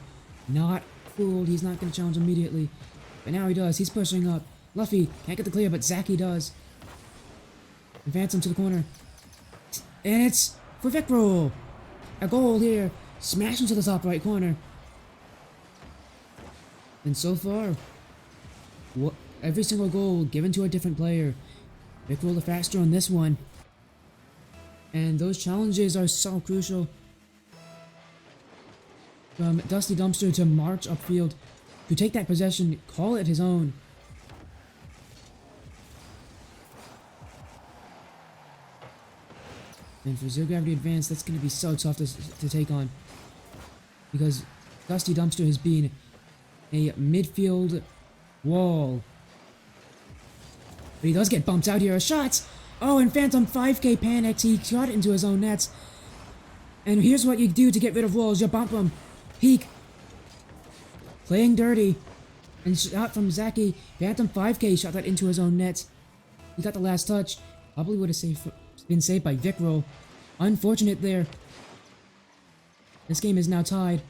Not fooled. He's not going to challenge immediately. But now he does. He's pushing up. Luffy can't get the clear, but Zaki does. Advance him to the corner. And it's for Vickroll. A goal here. Smash into the top right corner. And so far, every single goal given to a different player. Vickroll the faster on this one. And those challenges are so crucial. From Dusty Dumpster to march upfield, to take that possession, call it his own. And for Zero Gravity Advance, that's going to be so tough to take on. Because Dusty Dumpster has been a midfield wall. But he does get bumped out here. A shot! Oh, and Phantom 5K panicked. He got it into his own nets. And here's what you do to get rid of walls. You bump them. Peek. Playing dirty. And shot from Zaki. Phantom 5K shot that into his own net. He got the last touch. Probably would have been saved by Vickroll. Unfortunate there. This game is now tied.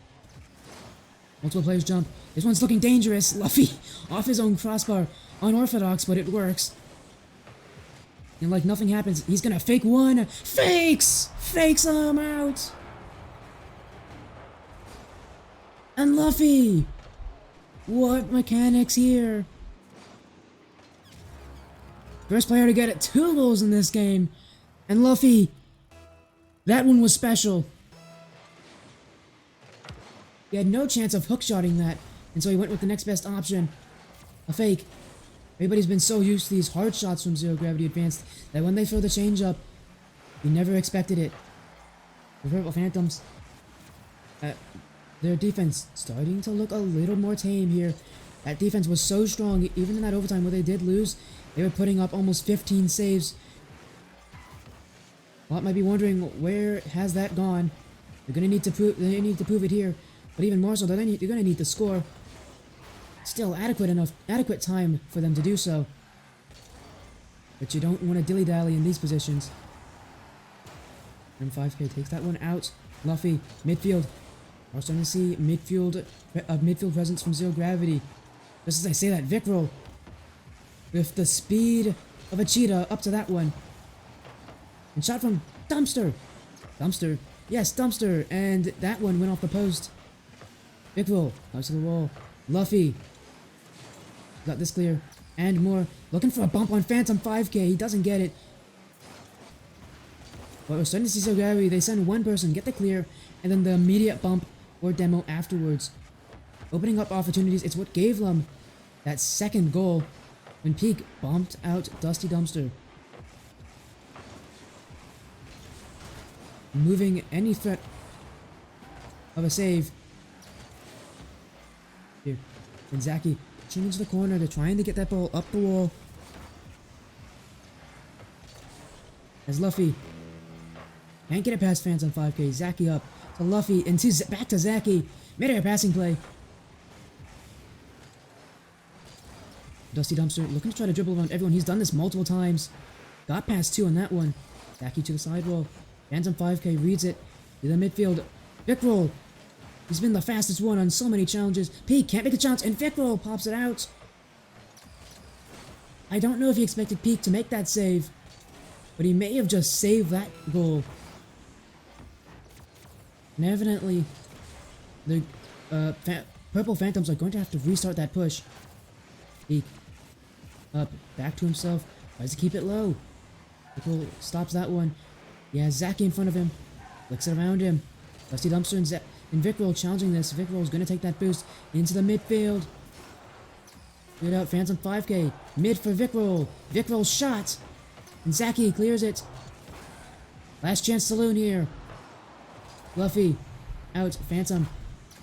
Multiple players jump. This one's looking dangerous. Luffy off his own crossbar. Unorthodox, but it works. And like nothing happens, he's gonna fake one. Fakes! Fakes him out! And Luffy! What mechanics here? First player to get it 2 goals in this game. And Luffy, that one was special. He had no chance of hookshotting that, and so he went with the next best option. A fake. Everybody's been so used to these hard shots from Zero Gravity Advanced that when they throw the change up, you never expected it. The Purple Phantoms, their defense starting to look a little more tame here. That defense was so strong, even in that overtime where they did lose, they were putting up almost 15 saves. A lot might be wondering, where has that gone? They're gonna need to prove it here, but even more so, they're gonna need to score. Still adequate time for them to do so. But you don't want to dilly-dally in these positions. And 5K takes that one out. Luffy, midfield. We're starting to see midfield presence from Zero Gravity. Just as I say that, Vickroll, with the speed of a cheetah, up to that one. And shot from Dumpster. Dumpster. Yes, Dumpster. And that one went off the post. Vickroll, out to the wall. Luffy. Got this clear. And more. Looking for a bump on Phantom 5K. He doesn't get it. But we're starting to see Zero Gravity. They send one person, get the clear, and then the immediate bump or demo afterwards. Opening up opportunities. It's what gave them that second goal when Peak bumped out Dusty Dumpster. Removing any threat of a save. Here. And Zaki turning into the corner. They're trying to get that ball up the wall. As Luffy can't get it past Phantom 5K. Zaki up to Luffy and back to Zaki. Mid-air passing play. Dusty Dumpster looking to try to dribble around everyone. He's done this multiple times. Got past 2 on that one. Zaki to the sidewall. Phantom 5K reads it to the midfield. Vic roll. He's been the fastest one on so many challenges. Peak can't make a chance, and Vic roll pops it out. I don't know if he expected Peak to make that save, but he may have just saved that goal. And evidently, the Purple Phantoms are going to have to restart that push. Peak up, back to himself, tries to keep it low. Pickle stops that one. He has Zaki in front of him, flicks it around him. Dusty Dumpster and Vickroll challenging this. Vickroll is going to take that boost into the midfield. Good out, Phantom 5K. Mid for Vickroll. Vickroll shot. And Zaki clears it. Last chance saloon here. Fluffy out. Phantom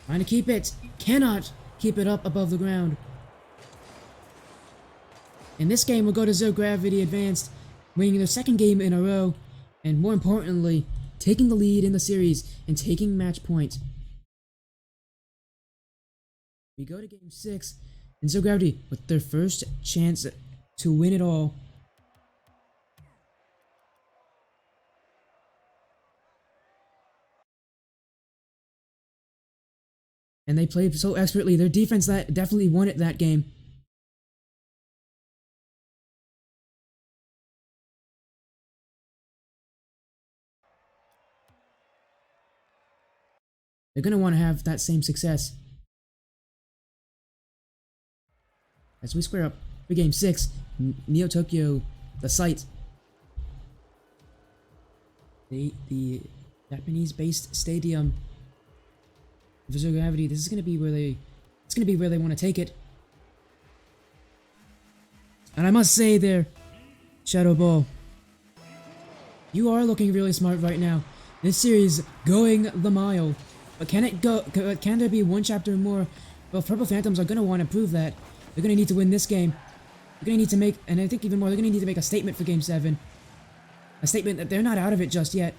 trying to keep it. Cannot keep it up above the ground. In this game, we'll go to Zero Gravity Advanced, winning their second game in a row, and more importantly, taking the lead in the series and taking match point. We go to Game 6, and Zero Gravity with their first chance to win it all. And they played so expertly. Their defense that definitely won it that game. They're going to want to have that same success. As we square up for Game 6, Neo Tokyo, the site. The Japanese-based stadium. For Zero Gravity, this is going to be where they want to take it. And I must say there, Shadow Ball, you are looking really smart right now. This series going the mile. But can there be one chapter more? Well, Purple Phantoms are going to want to prove that. They're going to need to win this game. They're going to need to make, and I think even more, they're going to need to make a statement for Game 7. A statement that they're not out of it just yet.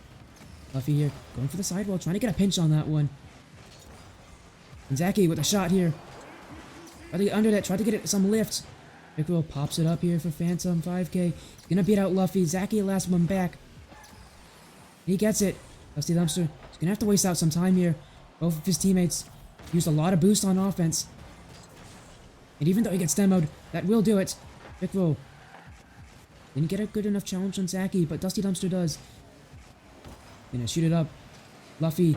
Luffy here, going for the sidewall, trying to get a pinch on that one. And Zaki with a shot here. Try to get under that, try to get it some lift. Piccolo pops it up here for Phantom 5K. Gonna beat out Luffy. Zaki last one back. He gets it. Dusty Dumpster. He's gonna have to waste out some time here. Both of his teammates used a lot of boost on offense. And even though he gets demoed, that will do it. Piccolo didn't get a good enough challenge on Zaki, but Dusty Dumpster does. Gonna shoot it up. Luffy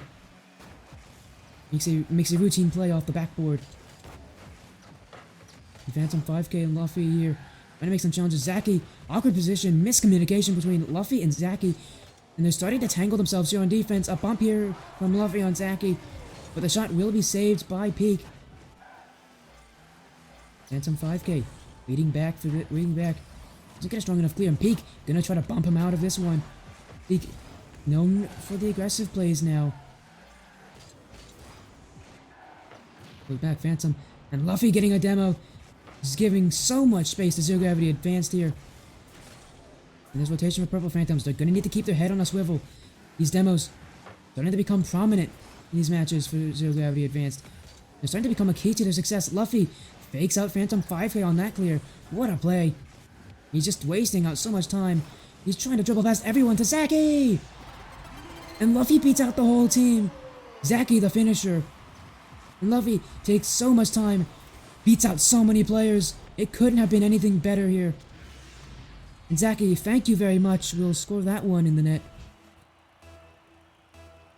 makes a routine play off the backboard. Phantom 5K and Luffy here. Trying to make some challenges. Zaki, awkward position, miscommunication between Luffy and Zaki. And they're starting to tangle themselves here on defense. A bump here from Luffy on Zaki. But the shot will be saved by Peak. Phantom 5K waiting back. Doesn't get a strong enough clear. And Peak gonna try to bump him out of this one. Peak known for the aggressive plays now. Goes back, Phantom. And Luffy getting a demo. He's giving so much space to Zero Gravity Advanced here. And this rotation for Purple Phantoms, they're gonna need to keep their head on a swivel. These demos starting to become prominent in these matches for Zero Gravity Advanced. They're starting to become a key to their success. Luffy fakes out Phantom 5K on that clear. What a play. He's just wasting out so much time. He's trying to dribble past everyone to Zaki! And Luffy beats out the whole team. Zaki the finisher. And Luffy takes so much time. Beats out so many players. It couldn't have been anything better here. And Zaki, thank you very much. We'll score that one in the net.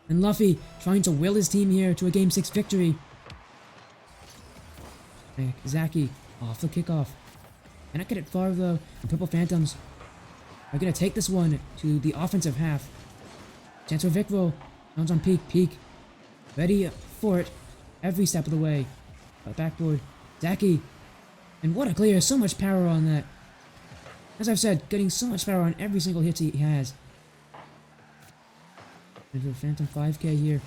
And Luffy trying to will his team here to a Game 6 victory. And Zaki off the kickoff. Cannot get it far though. And Purple Phantoms are going to take this one to the offensive half. Chance for Vickroll. Rounds on Peak. Peak ready for it every step of the way. Backboard. Zaki. And what a clear. So much power on that. As I've said, getting so much power on every single hit he has. And for Phantom 5K here.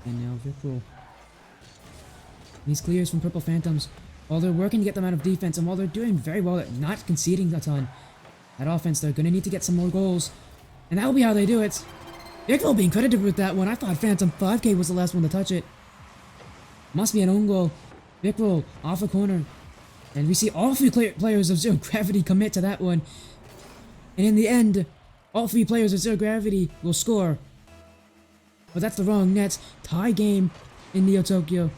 And now Vickroll. These clears from Purple Phantoms, while they're working to get them out of defense, and while they're doing very well at not conceding a ton, that offense, they're going to need to get some more goals. And that will be how they do it. Vickroll being credited with that one. I thought Phantom 5K was the last one to touch it. Must be an own goal. Vickroll off the corner. And we see all three players of Zero Gravity commit to that one. And in the end, all 3 players of Zero Gravity will score. But that's the wrong net. Tie game in Neo Tokyo.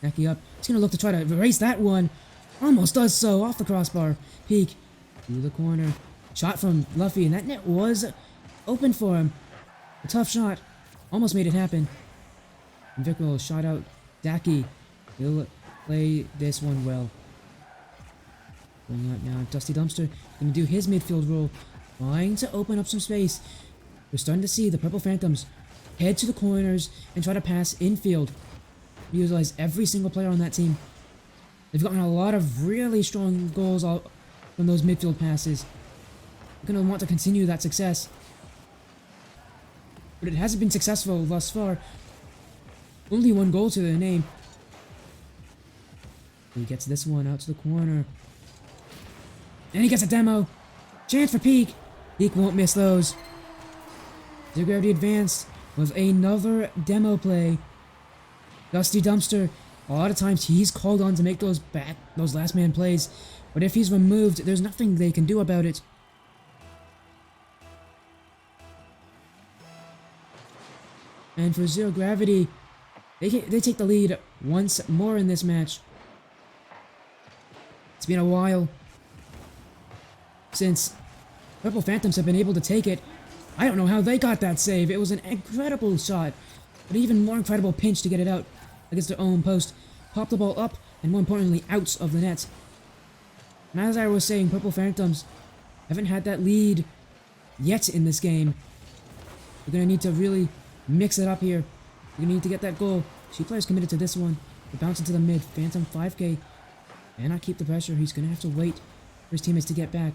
Backing up. He's gonna look to try to erase that one. Almost does so. Off the crossbar. Peak. Through the corner. Shot from Luffy. And that net was open for him. A tough shot. Almost made it happen. And Vickle shot out Daki. He'll play this one well. Going out now. Dusty Dumpster. Gonna do his midfield role. Trying to open up some space. We're starting to see the Purple Phantoms head to the corners and try to pass infield. Utilize every single player on that team. They've gotten a lot of really strong goals from those midfield passes. We're going to want to continue that success. But it hasn't been successful thus far. Only 1 goal to their name. He gets this one out to the corner. And he gets a demo. Chance for Peak. Peak won't miss those. Zero Gravity advanced with another demo play. Dusty Dumpster, a lot of times he's called on to make those last man plays, but if he's removed, there's nothing they can do about it. And for Zero Gravity, they take the lead once more in this match. It's been a while since Purple Phantoms have been able to take it. I don't know how they got that save. It was an incredible shot, but even more incredible pinch to get it out against their own post. Pop the ball up, and more importantly, out of the net. And as I was saying, Purple Phantoms haven't had that lead yet in this game. We're going to need to really mix it up here. We're going to need to get that goal. She players committed to this one. They bounce into the mid. Phantom 5K. Cannot keep the pressure. He's going to have to wait for his teammates to get back.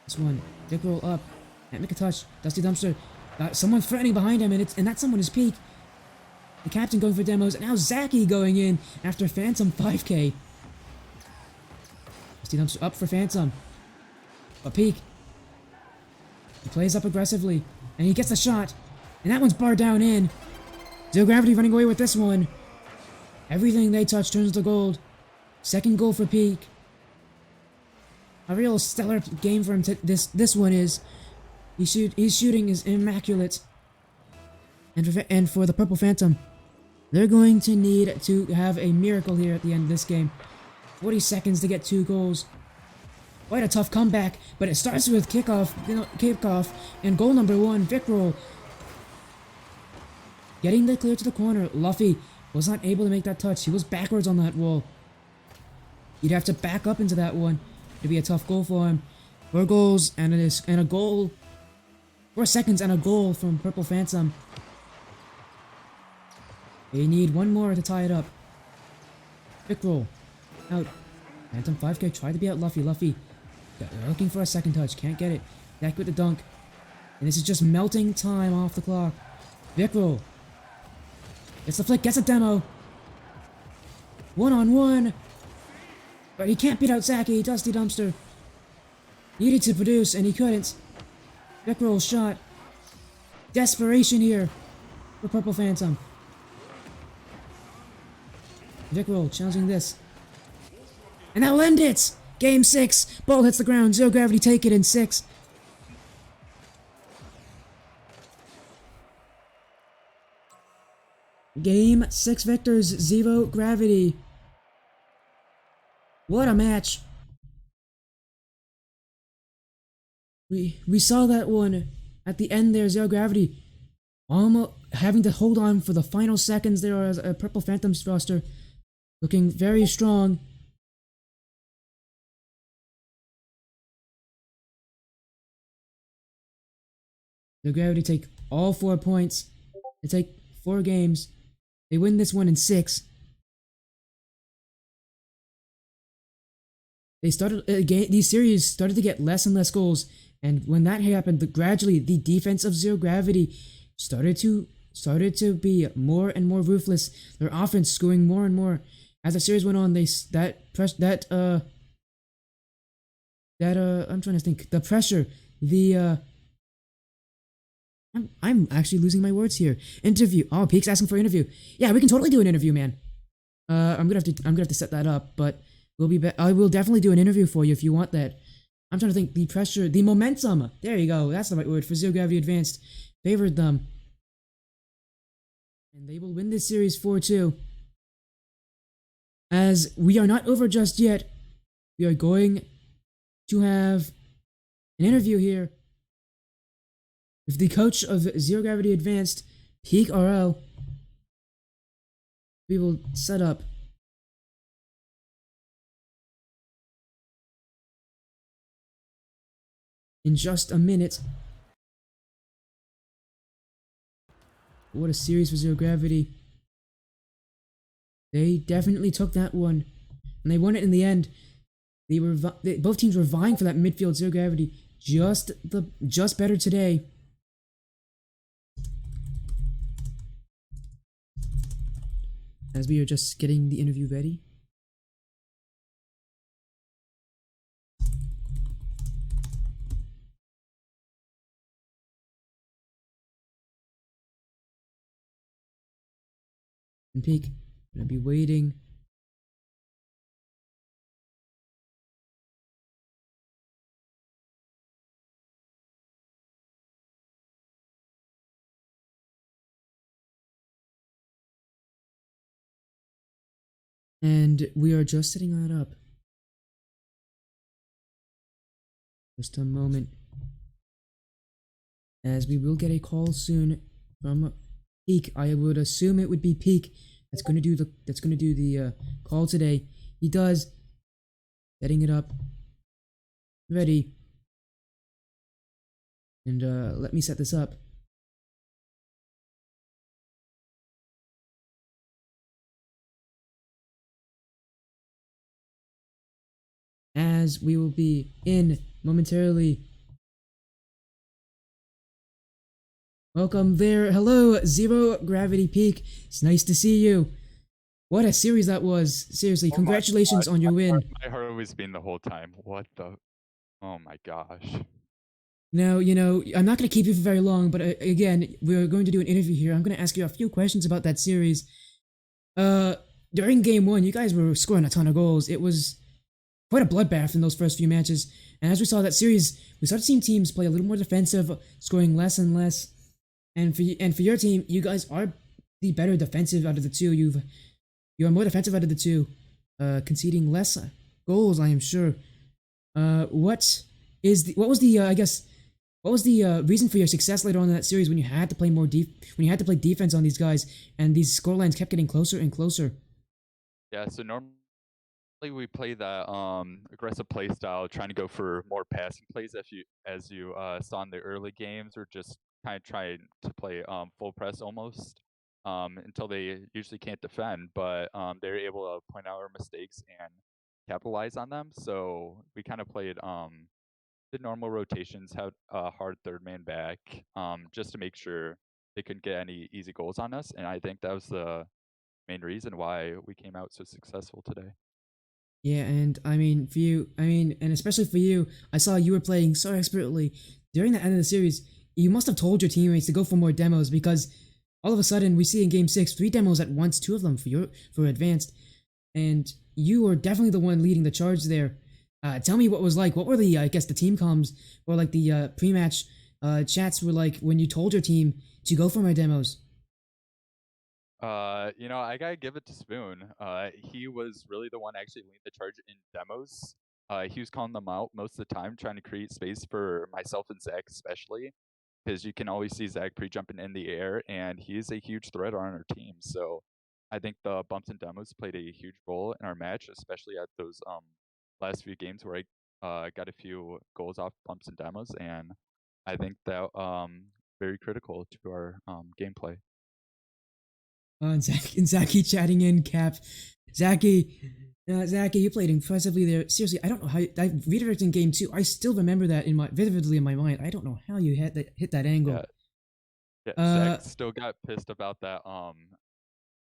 This one. Dick roll up. Can't make a touch. Dusty Dumpster. Got someone threatening behind him, and that someone is Peak. The captain going for demos, and now Zaki going in after Phantom 5K. Dusty Dumpster up for Phantom. But Peak. He plays up aggressively, and he gets the shot. And that one's barred down in. Zero Gravity running away with this one. Everything they touch turns to gold. Second goal for Peak. A real stellar game for him. This one is. His shooting is immaculate. And for the Purple Phantom, they're going to need to have a miracle here at the end of this game. 40 seconds to get 2 goals. Quite a tough comeback, but it starts with kickoff, and goal number 1, Vic Roll. Getting the clear to the corner. Luffy was not able to make that touch. He was backwards on that wall. He'd have to back up into that one. It'd be a tough goal for him. 4 goals and a goal. 4 seconds and a goal from Purple Phantom. They need 1 more to tie it up. Quick roll. Out. Phantom 5K tried to be out Luffy. Luffy looking for a second touch. Can't get it. Back with the dunk. And this is just melting time off the clock. Vic roll. Gets the flick. Gets a demo. 1-on-1. But he can't beat out Zaki. Dusty Dumpster. Needed to produce and he couldn't. Vic roll shot. Desperation here for Purple Phantom. Vic roll challenging this. And that'll end it! Game 6. Ball hits the ground. Zero Gravity take it in 6. Game 6 victors. Zero Gravity. What a match. We saw that one at the end there. Zero Gravity almost having to hold on for the final seconds there as a Purple Phantom's roster. Looking very strong. The Gravity take all 4 points. They take 4 games. They win this one in 6. They started these series started to get less and less goals, and when that happened, gradually the defense of Zero Gravity started to be more and more ruthless. Their offense scoring more and more as the series went on. I'm trying to think. The pressure, I'm actually losing my words here. Interview. Oh, Peak's asking for an interview. Yeah, we can totally do an interview, man. I'm gonna have to set that up, but I will definitely do an interview for you if you want that. I'm trying to think. The pressure, the momentum. There you go. That's the right word for Zero Gravity Advanced. Favored them, and they will win this series 4-2. As we are not over just yet, we are going to have an interview here with the coach of Zero Gravity Advanced, Peak RL. We will set up in just a minute. What a series for Zero Gravity. They definitely took that one, and they won it in the end. Both teams were vying for that midfield Zero Gravity. Just better today. As we are just getting the interview ready. And Peak, gonna be waiting. And we are just setting that up. Just a moment. As we will get a call soon from Peak. I would assume it would be Peak that's gonna do the call today. He does. Setting it up. Ready. And let me set this up. As we will be in momentarily. Welcome there. Hello, Zero Gravity Peak. It's nice to see you. What a series that was. Seriously, Oh my congratulations gosh, on your win. my heart was beating the whole time. What the? Oh my gosh. Now, I'm not going to keep you for very long, but again, we're going to do an interview here. I'm going to ask you a few questions about that series. Uh, During game one, you guys were scoring a ton of goals. It was quite a bloodbath in those first few matches. And as we saw that series, we started seeing teams play a little more defensive, scoring less and less. And for your team, you guys are the better defensive out of the two. You are more defensive out of the two, conceding less goals. I am sure. What was the I guess what was the reason for your success later on in that series when you had to play when you had to play defense on these guys and these scorelines kept getting closer and closer? Yeah, so normally we play that aggressive play style, trying to go for more passing plays as you saw in the early games, or just kind of trying to play full press almost until they usually can't defend, but they're able to point out our mistakes and capitalize on them. So we kind of played the normal rotations, had a hard third man back, just to make sure they couldn't get any easy goals on us. And I think that was the main reason why we came out so successful today. Yeah, and and especially for you, I saw you were playing so expertly during the end of the series. You must have told your teammates to go for more demos because all of a sudden we see in Game 6 three demos at once, two of them for advanced, and you were definitely the one leading the charge there. Tell me what was like. What were the I guess the team comms or like the pre-match chats were like when you told your team to go for more demos? I gotta give it to Spoon. He was really the one actually leading the charge in demos. He was calling them out most of the time, trying to create space for myself and Zach, especially because you can always see Zach pre-jumping in the air, and he is a huge threat on our team. So I think the bumps and demos played a huge role in our match, especially at those last few games where I got a few goals off bumps and demos, and I think that very critical to our gameplay. And Zaki chatting in cap. Zaki, Zaki, you played impressively there. Seriously, I don't know how I redirected in game two. I still remember that vividly in my mind. I don't know how you hit that Yeah, angle. yeah. Zach Uh, still got pissed about that.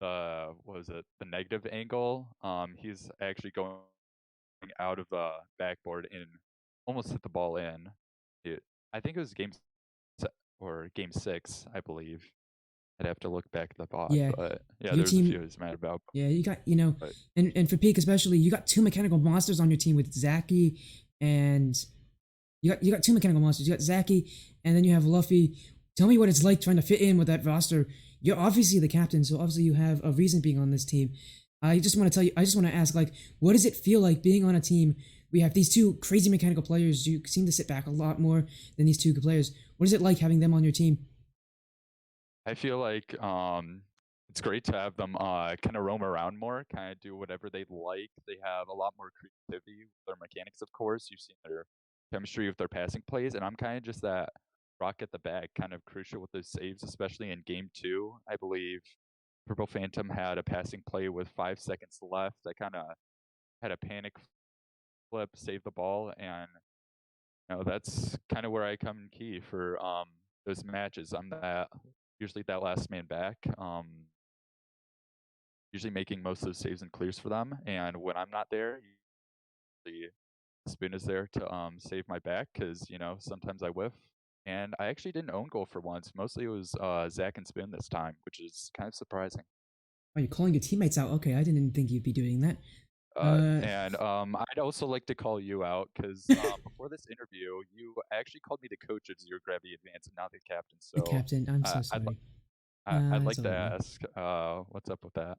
What was it? The negative angle. He's actually going out of the backboard and almost hit the ball in. I think it was or game six, I believe. I'd have to look back at the pod, Yeah, but yeah, your there's a team. few I was mad about. Yeah, you got But and for Peak especially, you got two mechanical monsters on your team with Zaki and you got two mechanical monsters. You got Zaki, and then you have Luffy. Tell me what it's like trying to fit in with that roster. You're obviously the captain, so obviously you have a reason being on this team. I just want to tell you. I just want to ask, like, what does it feel like being on a team? We have these two crazy mechanical players. You seem to sit back a lot more than these two good players. What is it like having them on your team? I feel like it's great to have them kind of roam around more, kind of do whatever they like. They have a lot more creativity with their mechanics, of course. You've seen their chemistry with their passing plays, and I'm kind of just that rock at the back, kind of crucial with those saves, especially in game two. I believe Purple Phantom had a passing play with 5 seconds left. I kind of had a panic flip, save the ball, and that's kind of where I come in key for those matches. I'm that usually that last man back. Usually making most of those saves and clears for them. And when I'm not there, usually Spoon is there to save my back because sometimes I whiff. And I actually didn't own goal for once. Mostly it was Zach and Spoon this time, which is kind of surprising. Are you calling your teammates out? Okay, I didn't think you'd be doing that. And I'd also like to call you out because before this interview, you actually called me the coach of Zero Gravity Advance and not the captain. The So captain. I'm so uh, I'd sorry. I'd It's like to alright, man. ask, what's up with that?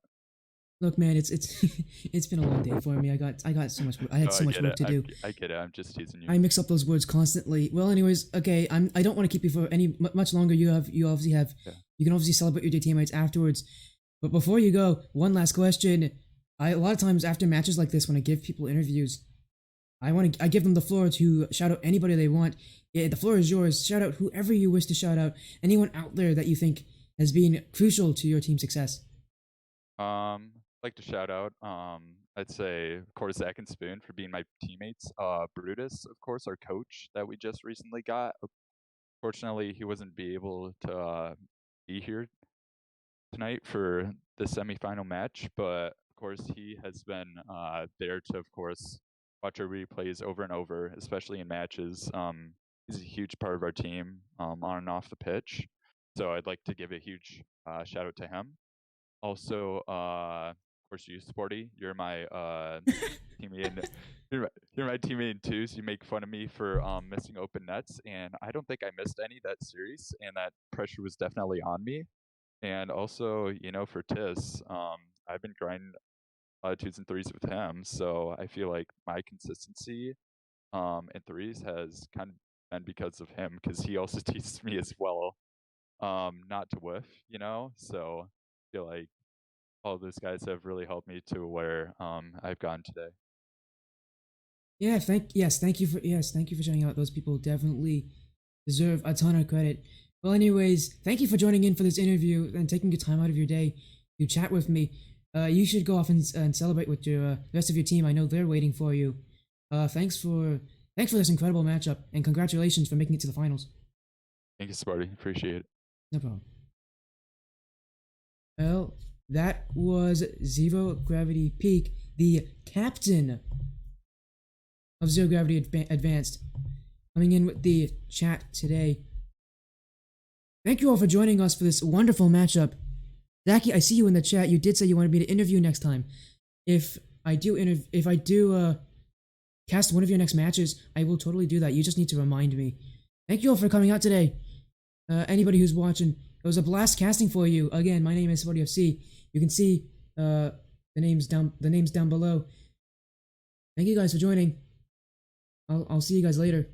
Look, man, it's it's been a long day for me. I got so much. I had No, so I much get work it. to do. I get it. I'm just teasing you. I mix up those words constantly. Well, anyways, okay. I don't want to keep you for much longer. You obviously have. Yeah. You can obviously celebrate your teammates afterwards. But before you go, one last question. A lot of times after matches like this, when I give people interviews, I give them the floor to shout out anybody they want. Yeah, the floor is yours. Shout out whoever you wish to shout out. Anyone out there that you think has been crucial to your team's success. Like to shout out, I'd say, of course, Zach and Spoon for being my teammates. Brutus, of course, our coach that we just recently got. Fortunately, he wasn't be able to be here tonight for the semifinal match, but of course, he has been there to, of course, watch our replays over and over, especially in matches. He's a huge part of our team on and off the pitch. So I'd like to give a huge shout out to him. Also, of course, you, Sporty, you're my teammate. You're my teammate in twos. You make fun of me for missing open nets, and I don't think I missed any that series, and that pressure was definitely on me. And also, for Tis, I've been grinding a lot of twos and threes with him, so I feel like my consistency in threes has kind of been because of him, because he also teaches me as well not to whiff, So I feel like all those guys have really helped me to where I've gone today. Yeah, thank you for shouting out. Those people definitely deserve a ton of credit. Well, anyways, thank you for joining in for this interview and taking your time out of your day to chat with me. You should go off and celebrate with your rest of your team. I know they're waiting for you. Thanks for this incredible matchup and congratulations for making it to the finals. Thank you, Sparty. Appreciate it. No problem. Well, that was Zero Gravity Peak, the captain of Zero Gravity Advanced, coming in with the chat today. Thank you all for joining us for this wonderful matchup. Zaki, I see you in the chat. You did say you wanted me to interview next time. If I do cast one of your next matches, I will totally do that. You just need to remind me. Thank you all for coming out today. Anybody who's watching, it was a blast casting for you. Again, my name is SportyFC. You can see the names down below. Thank you guys for joining. I'll see you guys later.